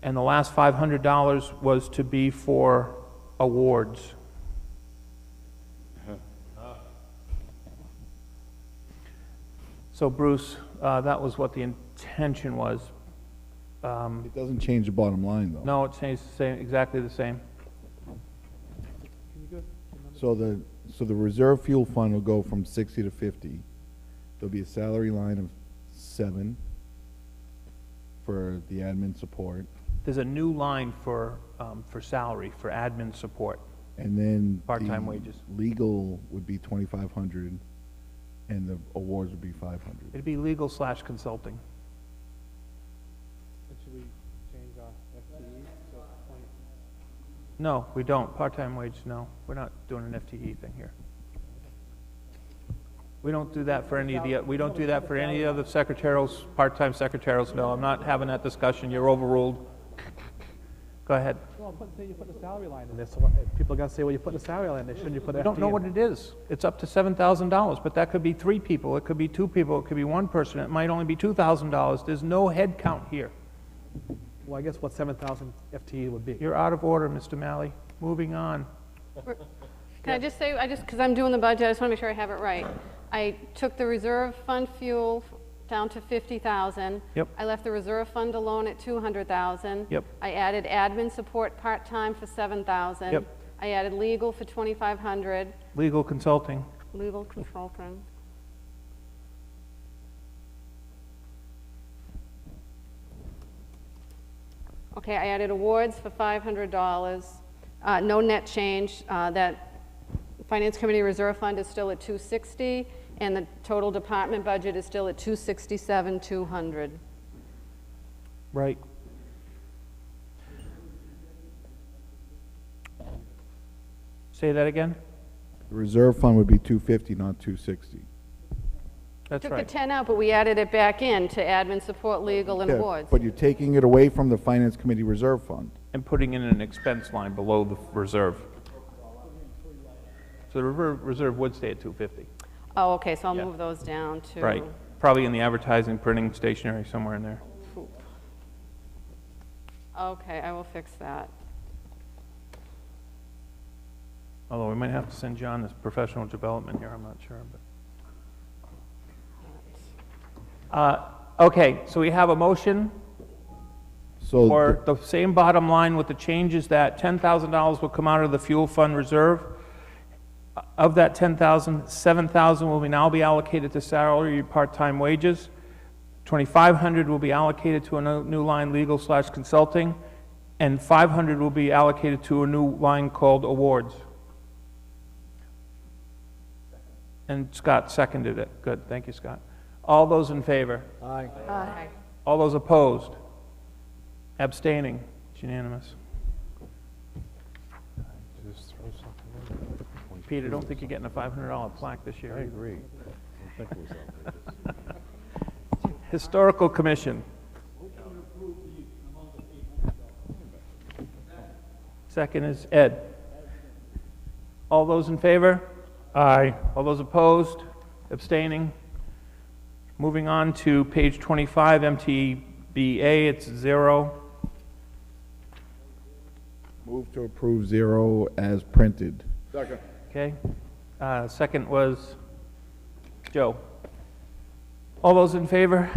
And the last $500 was to be for awards. So Bruce, that was what the intention was. It doesn't change the bottom line, though. No, it stays the same, exactly the same. So the reserve fuel fund will go from 60 to 50. There'll be a salary line of 7 for the admin support. There's a new line for salary, for admin support. And then Part-time the wages. legal would be 2,500, and the awards would be 500. It'd be legal/consulting. Should we change our FTE to 20? No, we don't. Part-time wage, no. We're not doing an FTE thing here. We don't do that for any of the, we don't do that for any other secretarials, part-time secretarials, no. I'm not having that discussion. You're overruled. Go ahead. Well, you put the salary line in there, so people are gonna say, well, you put the salary line in there, shouldn't you put FTE? I don't know what it is. It's up to $7,000, but that could be 3 people, it could be 2 people, it could be 1 person, it might only be $2,000. There's no head count here. Well, I guess what 7,000 FTE would be. You're out of order, Mr. Malley. Moving on. Can I just say, because I'm doing the budget, I just want to make sure I have it right. I took the reserve fund fuel down to 50,000. Yep. I left the reserve fund alone at 200,000. Yep. I added admin support part-time for 7,000. Yep. I added legal for 2,500. Legal consulting. Legal consulting. Okay, I added awards for $500. No net change. That Finance Committee Reserve Fund is still at 260, and the total department budget is still at 267,200. Right. Say that again? The reserve fund would be 250, not 260. That's Took right. the 10 out, but we added it back in to admin support, legal, and Yeah, awards. but you're taking it away from the Finance Committee Reserve Fund. And putting in an expense line below the reserve. So the reserve would stay at 250. Oh, okay, so I'll Yeah. move those down to... Right. Probably in the advertising, printing, stationery, somewhere in there. Okay, I will fix that. Although we might have to send John this professional development here, I'm not sure. But. Okay, so we have a motion So for the same bottom line with the changes that $10,000 will come out of the fuel fund reserve. Of that 10,000, 7,000 will now be allocated to salary part-time wages. 2,500 will be allocated to a new line, legal/consulting, and 500 will be allocated to a new line called awards. And Scott seconded it. Good, thank you, Scott. All those in favor? Aye. Aye. All those opposed? Abstaining? It's unanimous. Just throw something in. Peter, don't think you're getting a $500 plaque this year. I agree. I think it was outrageous. Historical Commission. Second is Ed. All those in favor? Aye. All those opposed? Abstaining? Moving on to page 25, MTBA, it's 0. move to approve 0 as printed. Second. Okay. Second was Joe. All those in favor?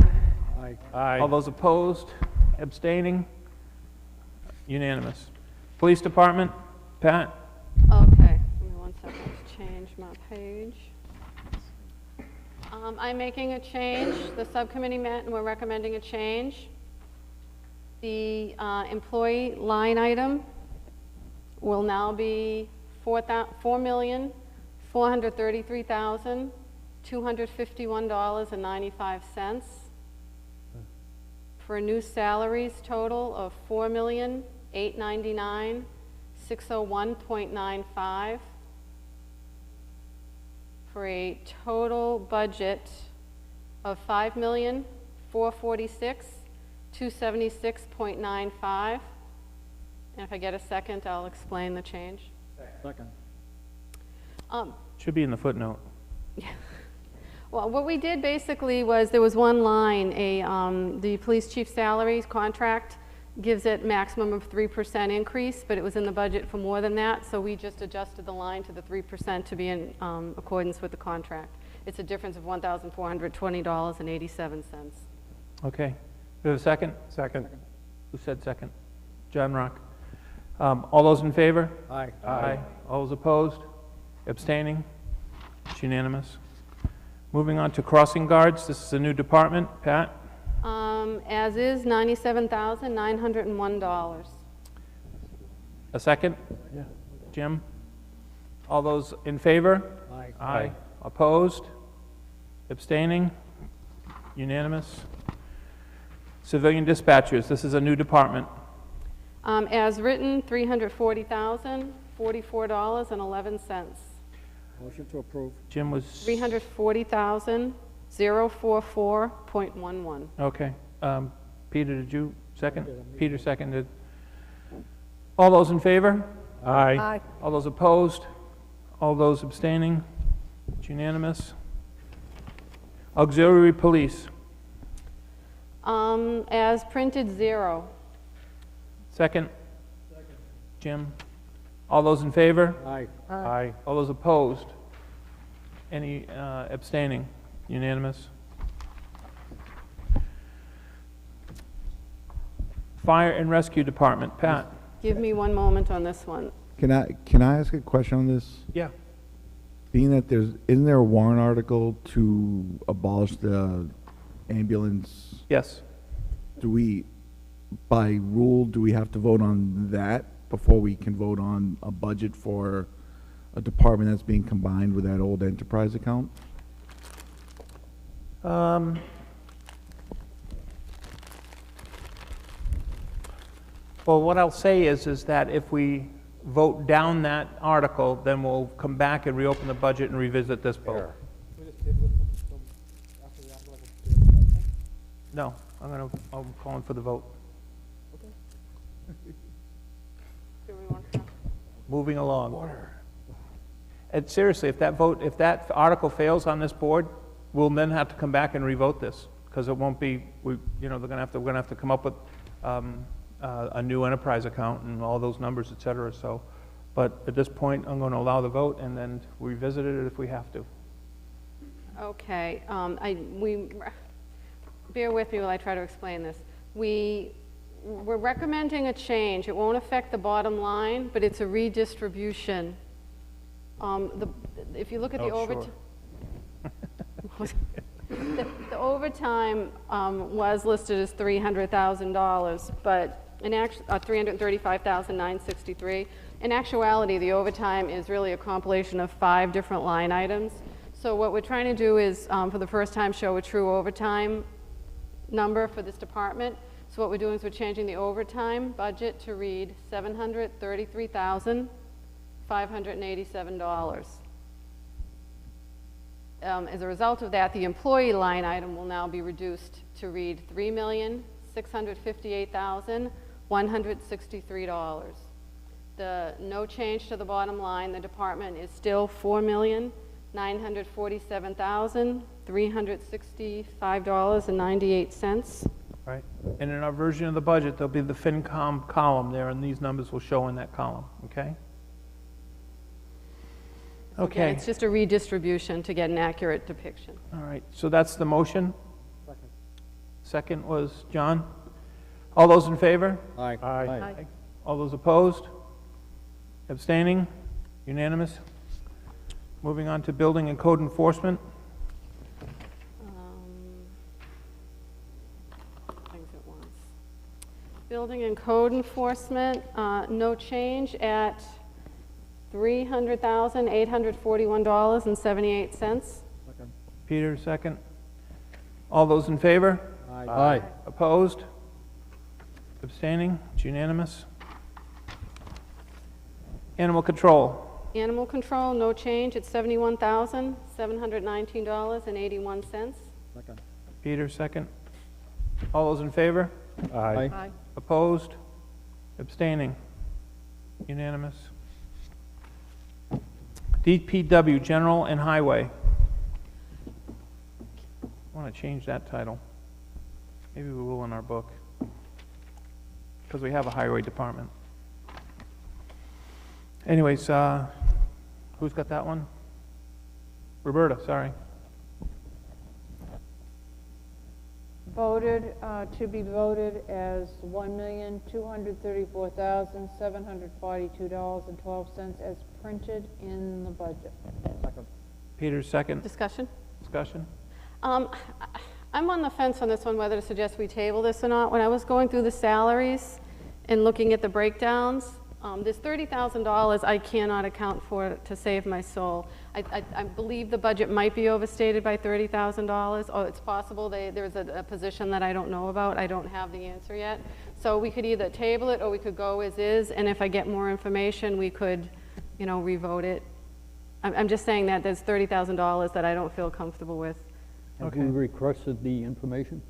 Aye. Aye. All those opposed? Abstaining? Unanimous. Police Department, Pat? Okay, give me 1 second to change my page. I'm making a change. The subcommittee met and we're recommending a change. The employee line item will now be $4,433,251.95 for a new salaries total of $4,899,601.95 for a total budget of $5,446,276.95. And if I get a second, I'll explain the change. Second. Should be in the footnote. Well, what we did basically was there was one line, the police chief salaries contract gives it maximum of 3% increase, but it was in the budget for more than that, so we just adjusted the line to the 3% to be in accordance with the contract. It's a difference of $1,420.87. Okay. We have a second? Second. Who said second? John Rock. All those in favor? Aye. Aye. All those opposed? Abstaining? It's unanimous. Moving on to crossing guards. This is a new department. Pat? As is, $97,901. A second? Jim? All those in favor? Aye. Aye. Opposed? Abstaining? Unanimous? Civilian dispatchers, this is a new department. As written, $340,044.11. Motion to approve. Jim was... $340,044.11. Okay. Peter, did you second? Peter seconded. All those in favor? Aye. All those opposed? All those abstaining? It's unanimous. Auxiliary police, As printed, 0. second? Jim? All those in favor? Aye. Aye. All those opposed? Any abstaining? Unanimous. Fire and Rescue Department, Pat? Give me one moment on this one. Can I ask a question on this? Yeah. Being that isn't there a warrant article to abolish the ambulance? Yes. By rule, do we have to vote on that before we can vote on a budget for a department that's being combined with that old enterprise account? Well, what I'll say is that if we vote down that article, then we'll come back and reopen the budget and revisit this vote. No, I'm calling for the vote. Do we want to? Moving along. And seriously, if that article fails on this board, we'll then have to come back and revote this, because it won't be, we're gonna have to come up with a new enterprise account and all those numbers, et cetera. So, but at this point, I'm going to allow the vote and then revisit it if we have to. Okay, bear with me while I try to explain this. We're recommending a change. It won't affect the bottom line, but it's a redistribution. If you look at the overtime, the overtime was listed as $300,000, but in $335,963. In actuality, the overtime is really a compilation of 5 different line items. So what we're trying to do is, for the first time, show a true overtime number for this department. So what we're doing is we're changing the overtime budget to read $733,587. As a result of that, the employee line item will now be reduced to read $3,658,163. The no change to the bottom line, the department is still $4,947,365.98. Right. And in our version of the budget, there'll be the FinCom column there, and these numbers will show in that column, okay? So again, Okay. it's just a redistribution to get an accurate depiction. All right, so that's the motion. Second was John. All those in favor? Aye. Aye. All those opposed? Abstaining? Unanimous? Moving on to building and code enforcement. Things at once. Building and code enforcement, no change at $300,841.78. Peter, second. All those in favor? Aye. Opposed? Abstaining? It's unanimous. Animal control. Animal control, no change at $71,719.81. Peter, second. All those in favor? Aye. Aye. Opposed? Abstaining? Unanimous. DPW, General and Highway. I want to change that title. Maybe we will in our book, because we have a highway department. Anyways, who's got that one? Roberta, sorry. Voted, to be voted as $1,234,742.12 as printed in the budget. Peter's second. Discussion? Discussion? I'm on the fence on this one, whether to suggest we table this or not. When I was going through the salaries and looking at the breakdowns, this $30,000 I cannot account for to save my soul. I believe the budget might be overstated by $30,000. Oh, it's possible there's a position that I don't know about. I don't have the answer yet. So we could either table it or we could go as is, and if I get more information, we could, you know, revote it. I'm just saying that there's $30,000 that I don't feel comfortable with. Have we requested the information?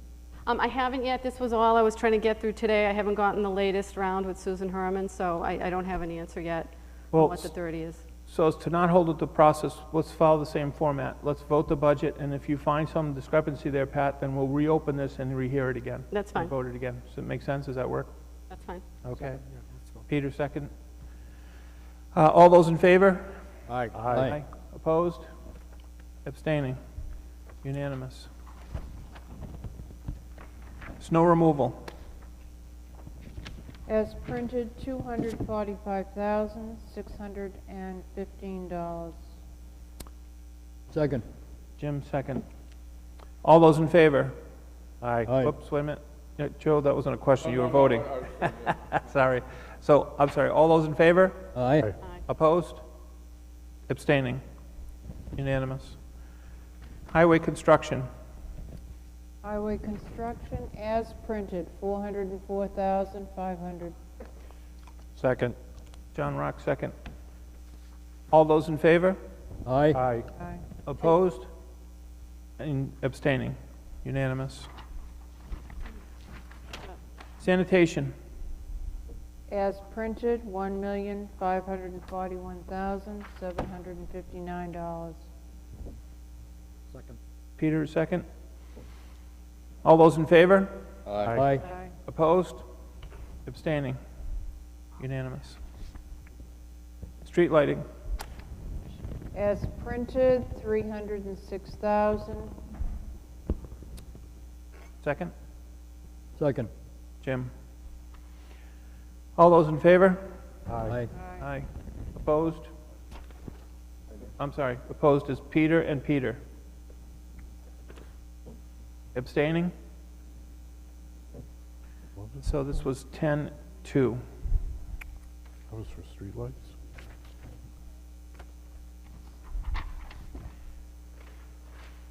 I haven't yet. This was all I was trying to get through today. I haven't gotten the latest round with Susan Herman, so I don't have an answer yet Well, on what the 30 is. So as to not hold up the process, let's follow the same format. Let's vote the budget, and if you find some discrepancy there, Pat, then we'll reopen this and rehear it again. That's fine. And vote it again. Does it make sense? Does that work? That's fine. Okay. Peter, second. All those in favor? Aye. Aye. Opposed? Abstaining? Unanimous. Snow removal. As printed, $245,615. Second. Jim, second. All those in favor? Aye. Aye. Oops, wait a minute. Yeah, Joe, that wasn't a question. You were voting. Sorry. So, I'm sorry. All those in favor? Aye. Opposed? Abstaining? Unanimous. Highway construction. Highway construction, as printed, $404,500. Second. John Rock, second. All those in favor? Aye. Aye. Aye. Opposed? And abstaining? Unanimous. Sanitation. As printed, $1,541,759. Second. Peter, second. All those in favor? Aye. Aye. Opposed? Abstaining? Unanimous. Street lighting. As printed, $306,000. Second. Second. Jim. All those in favor? Aye. Aye. Opposed? I'm sorry, opposed is Peter and Peter. Abstaining? So this was 10-2. That was for streetlights?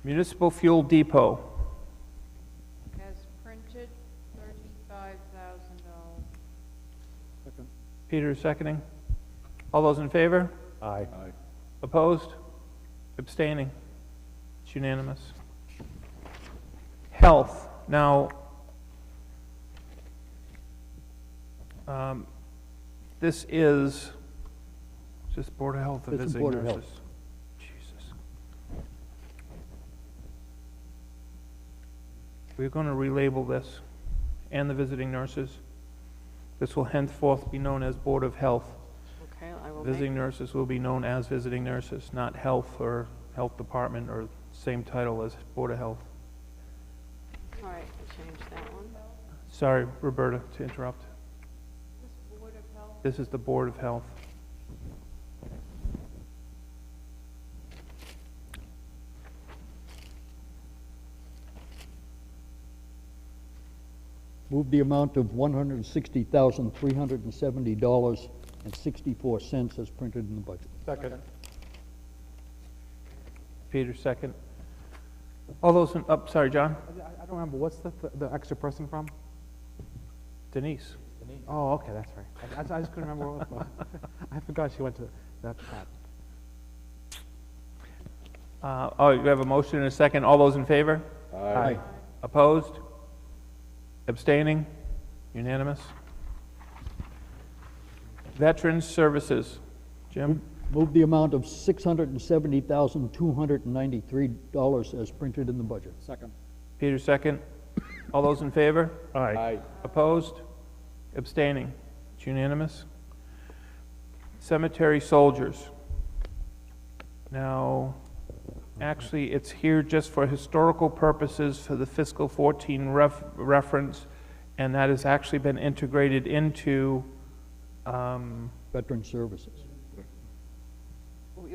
Municipal fuel depot. As printed, $35,000. Peter is seconding. All those in favor? Aye. Opposed? Abstaining? It's unanimous. Health. Now, this is just Board of Health and This is visiting Board of nurses. Health. Jesus. We're going to relabel this and the visiting nurses. This will henceforth be known as Board of Health. Okay, I will Visiting nurses will be known as visiting nurses, not health or health department or same title as Board of Health. All right, we'll change that one. Sorry, Roberta, to interrupt. This Board of Health. This is the Board of Health. Move the amount of $160,370.64 as printed in the budget. Second. Peter, second. All those in, sorry, John? I don't remember, what's the extra person from? Denise. Oh, okay, that's right. I just couldn't remember what it was. I forgot she went to that pad. Oh, you have a motion and a second. All those in favor? Aye. Opposed? Abstaining? Unanimous? Veterans Services. Jim? Move the amount of $670,293 as printed in the budget. Second. Peter, second. All those in favor? Aye. Opposed? Abstaining? It's unanimous. Cemetery Soldiers. Now, actually, it's here just for historical purposes for the fiscal 14 reference, and that has actually been integrated into Veteran Services.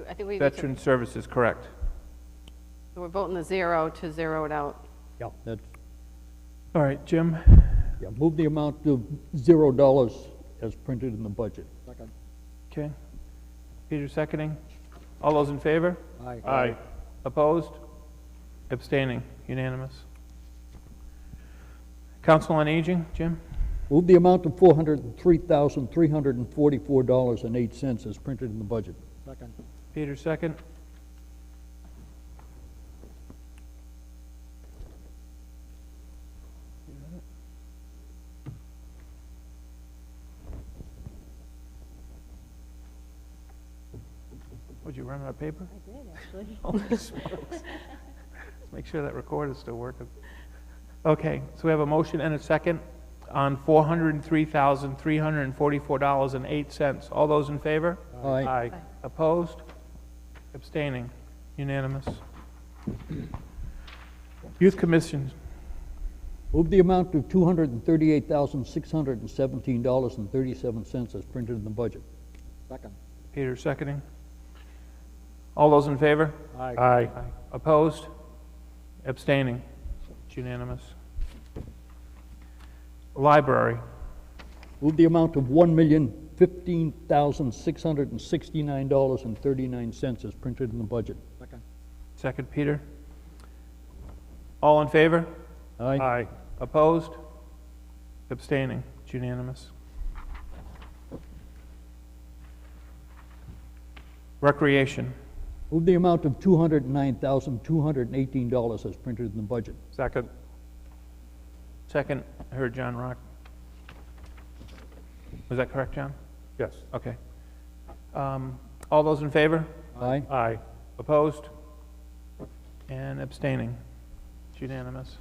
I think we need Veteran Services, correct. we're voting the 0 to 0 it out. Yeah. That's, All right, Jim? yeah, move the amount of $0 as printed in the budget. Second. Okay. Peter seconding. All those in favor? Aye. Aye. Opposed? Abstaining? Unanimous. Council on Aging, Jim? Move the amount of $403,344.08 as printed in the budget. Second. Peter second. Would you run out of paper? I did, actually. Holy smokes. Let's make sure that recorder's still working. Okay, so we have a motion and a second on $403,344.08. All those in favor? Aye. Opposed? Abstaining? Unanimous. Youth Commission, Move the amount of $238,617.37 as printed in the budget. Second. Peter seconding. All those in favor? Aye. Aye. Opposed? Abstaining? It's unanimous. Library, Move the amount of $1,015,669.39 as printed in the budget. Second. second Peter. All in favor? Aye. Aye. Opposed? Abstaining? It's unanimous. Recreation, Move the amount of $209,218 as printed in the budget. Second. second, I heard John Rock. Was that correct, John? Yes. Okay. All those in favor? Aye. Aye. Opposed? And abstaining? It's unanimous.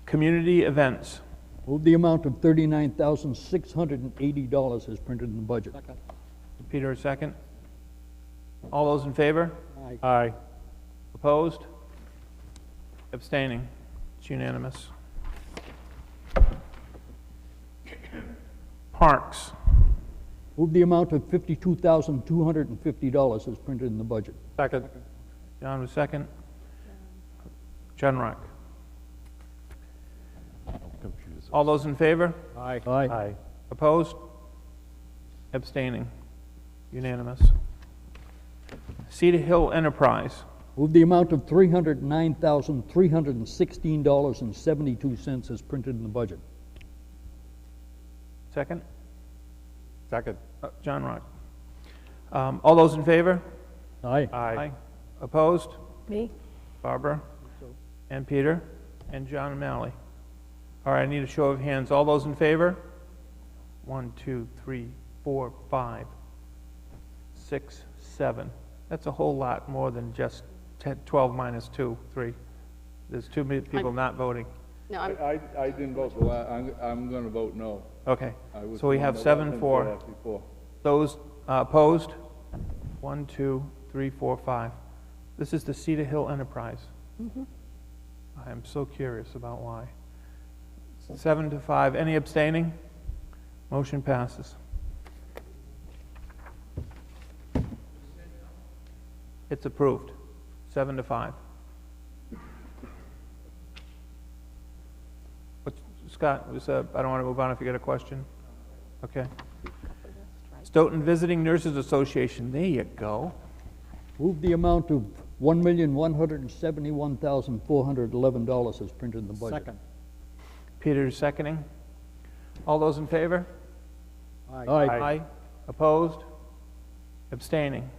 Community events, Move the amount of $39,680 as printed in the budget. Second. Peter, a second. All those in favor? Aye. Aye. Opposed? Abstaining? It's unanimous. Parks, Move the amount of $52,250 as printed in the budget. Second. John was second. John Rock. All those in favor? Aye. Aye. Aye. Opposed? Abstaining? Unanimous. Cedar Hill Enterprise, Move the amount of $309,316.72 as printed in the budget. second. Second. John Rock. All those in favor? Aye. Aye. Opposed? Me? Barbara? And Peter? And John O'Malley. All right, I need a show of hands. All those in favor? 1, 2, 3, 4, 5, 6, 7. That's a whole lot more than just 10, 12 minus 2, 3. There's too many people not voting. No, I didn't vote for that. I'm going to vote no. Okay, I was so we the one have that 7 wasn't for. that before. Those opposed? 1, 2, 3, 4, 5. This is the Cedar Hill Enterprise. I am so curious about why. 7 to 5. Any abstaining? Motion passes. It's approved. 7 to 5. Scott, I don't want to move on if you got a question. Okay. Stoughton Visiting Nurses Association. There you go. Move the amount of $1,171,411 as printed in the budget. Second. Peter is seconding. All those in favor? Aye. Aye. Opposed? Abstaining?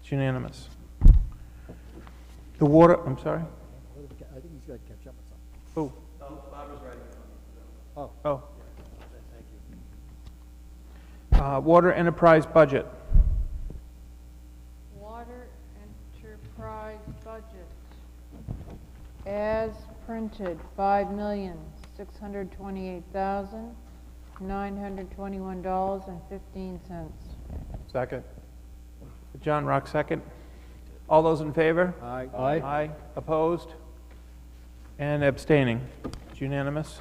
It's unanimous. The water, I'm sorry? I think he's got to catch up with something. Who? Oh. Oh. Water enterprise budget. Water enterprise budget. As printed, $5,628,921.15. Second. John Rock, second. All those in favor? Aye. Aye. Aye. Opposed? And abstaining? It's unanimous.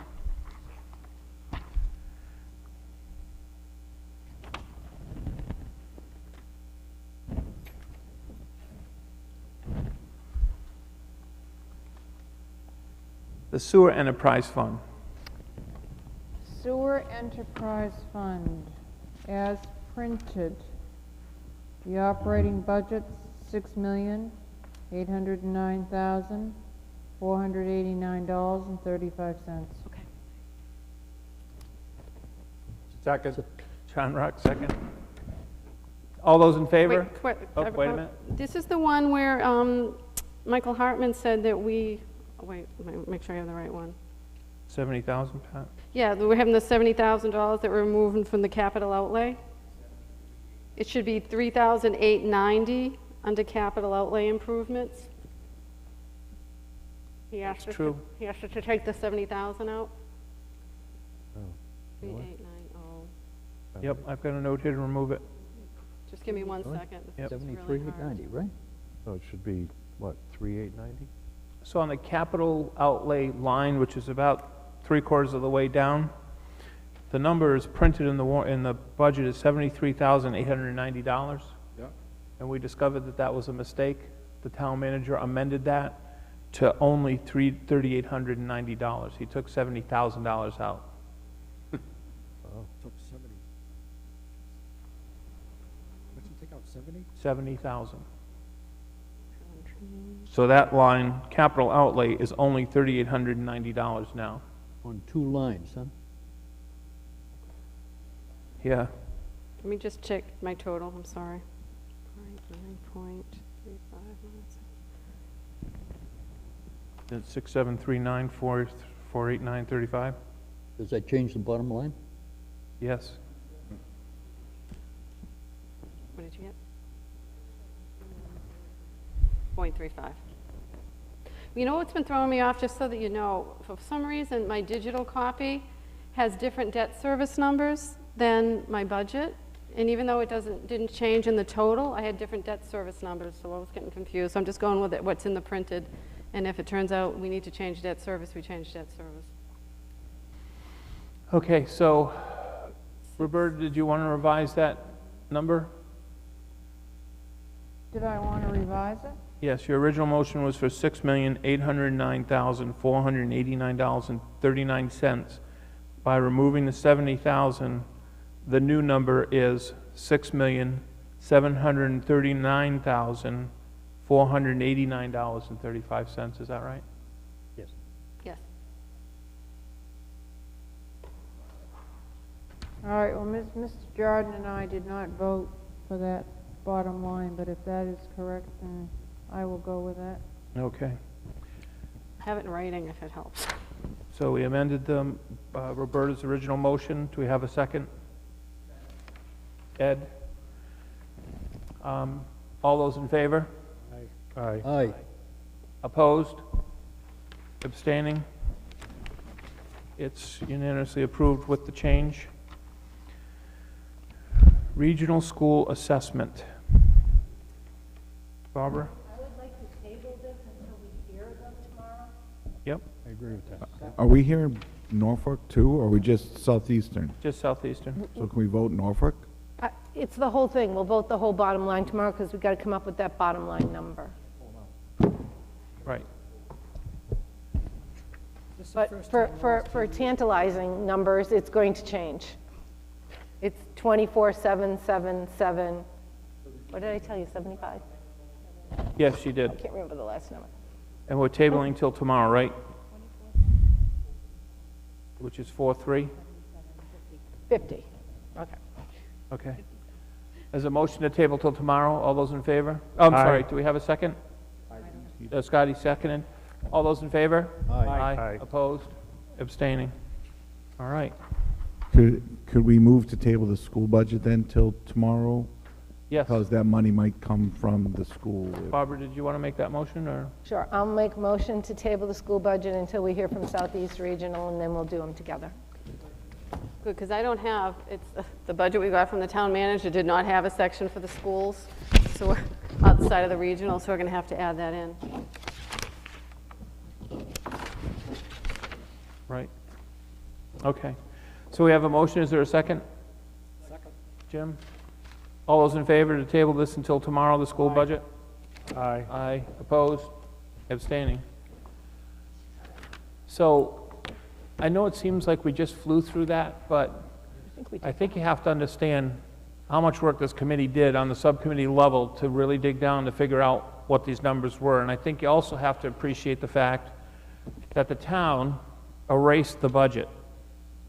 The sewer enterprise fund. Sewer Enterprise Fund, as printed, the operating budget, $6,809,489.35. Okay. Second. John Rock, second. All those in favor? Wait, Oh, wait a minute. This is the one where Michael Hartman said that wait, make sure I have the right one. 70,000, Pat? Yeah, we're having the $70,000 that we're removing from the capital outlay. It should be $3,890 under capital outlay improvements. He asked us true. He asked us to take the 70,000 out. Oh, 3890. Yep, I've got a note here to remove it. Just give me 1 second. This is really 73,890, right? So it should be, what, 3,890? So on the capital outlay line, which is about 3/4 of the way down, the number is printed in the budget is $73,890. Yeah. And we discovered that that was a mistake. The town manager amended that to only $3,890. He took $70,000 out. Took 70. What'd you take out, 70? 70,000. So that line, capital outlay, is only $3,890 now. On 2 lines, huh? Yeah. Let me just check my total, I'm sorry. 9.35 minus. It's 673948935. Does that change the bottom line? Yes. What did you get? 0.35. You know what's been throwing me off, just so that you know, for some reason, my digital copy has different debt service numbers than my budget. And even though it didn't change in the total, I had different debt service numbers, so I was getting confused. So I'm just going with it, what's in the printed. And if it turns out we need to change debt service, we change debt service. Okay, so, Roberta, did you want to revise that number? Did I want to revise it? Yes, your original motion was for $6,809,489.39. By removing the 70,000, the new number is $6,739,489.35. Is that right? Yes. Yes. All right, well, Mr. Jordan and I did not vote for that bottom line, but if that is correct, then I will go with that. Okay. I have it in writing if it helps. So we amended Roberta's original motion. Do we have a second? Ed? All those in favor? Aye. Aye. Opposed? Abstaining? It's unanimously approved with the change. Regional school assessment. Barbara? I would like to table this until we hear them tomorrow. Yep, I agree with that. Are we here in Norfolk too, or are we just Southeastern? just Southeastern. So can we vote Norfolk? It's the whole thing. We'll vote the whole bottom line tomorrow because we've got to come up with that bottom line number. Right. But for tantalizing numbers, it's going to change. It's 24,777. What did I tell you, 75? Yes, you did. I can't remember the last number. And we're tabling till tomorrow, right? Which is 4-3? 50. Okay. Okay. There's a motion to table till tomorrow. All those in favor? Oh, I'm sorry, do we have a second? Scotty seconded. All those in favor? Aye. Opposed? Abstaining? All right. Could we move to table the school budget then till tomorrow? Yes. Because that money might come from the school. Barbara, did you want to make that motion, or? Sure. I'll make a motion to table the school budget until we hear from Southeast Regional, and then we'll do them together. Good, because I don't have, the budget we got from the town manager did not have a section for the schools, so we're outside of the regional, so we're going to have to add that in. Right. Okay. So we have a motion. Is there a second? Second. Jim? All those in favor to table this until tomorrow, the school budget? Aye. Aye. Opposed? Abstaining? So I know it seems like we just flew through that, but I think you have to understand how much work this committee did on the subcommittee level to really dig down to figure out what these numbers were. And I think you also have to appreciate the fact that the town erased the budget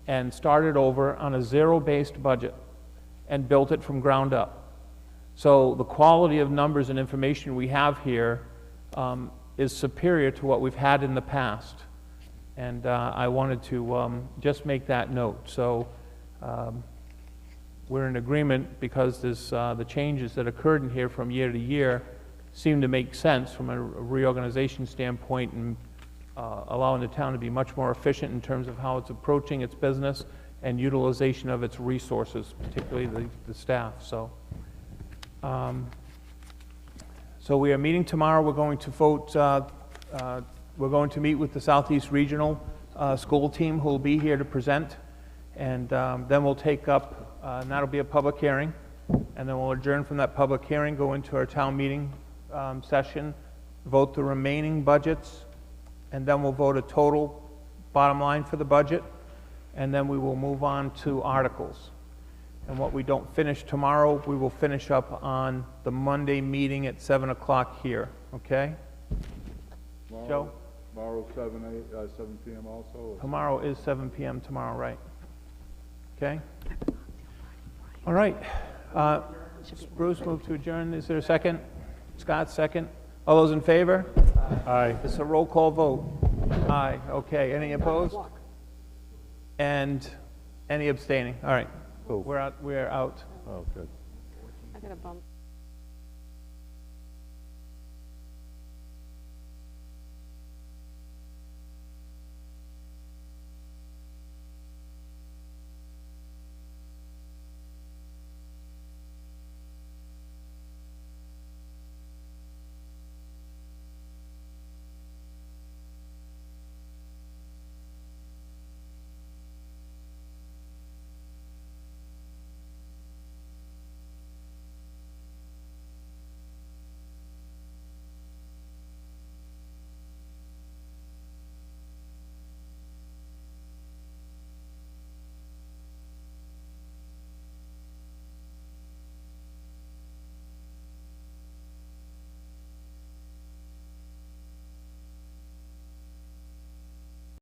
and started over on a zero-based budget and built it from ground up. So the quality of numbers and information we have here is superior to what we've had in the past. And I wanted to just make that note. So we're in agreement because there's, the changes that occurred in here from year to year seem to make sense from a reorganization standpoint and allowing the town to be much more efficient in terms of how it's approaching its business and utilization of its resources, particularly the staff. So, so we are meeting tomorrow. We're going to vote. We're going to meet with the Southeast Regional School team who will be here to present, and then we'll take up, and that'll be a public hearing, and then we'll adjourn from that public hearing, go into our town meeting session, vote the remaining budgets, and then we'll vote a total bottom line for the budget, and then we will move on to articles. And what we don't finish tomorrow, we will finish up on the Monday meeting at 7 o'clock here, okay? Joe? Tomorrow, 7 p.m. also? Or? Tomorrow is 7 p.m. tomorrow, right? Okay? All right. Bruce moved to adjourn. Is there a second? Scott, second. All those in favor? Aye. It's a roll call vote. Aye. Okay. Any opposed? And any abstaining? All right. Oh. We're out. We're out. Oh, good. I got a bump.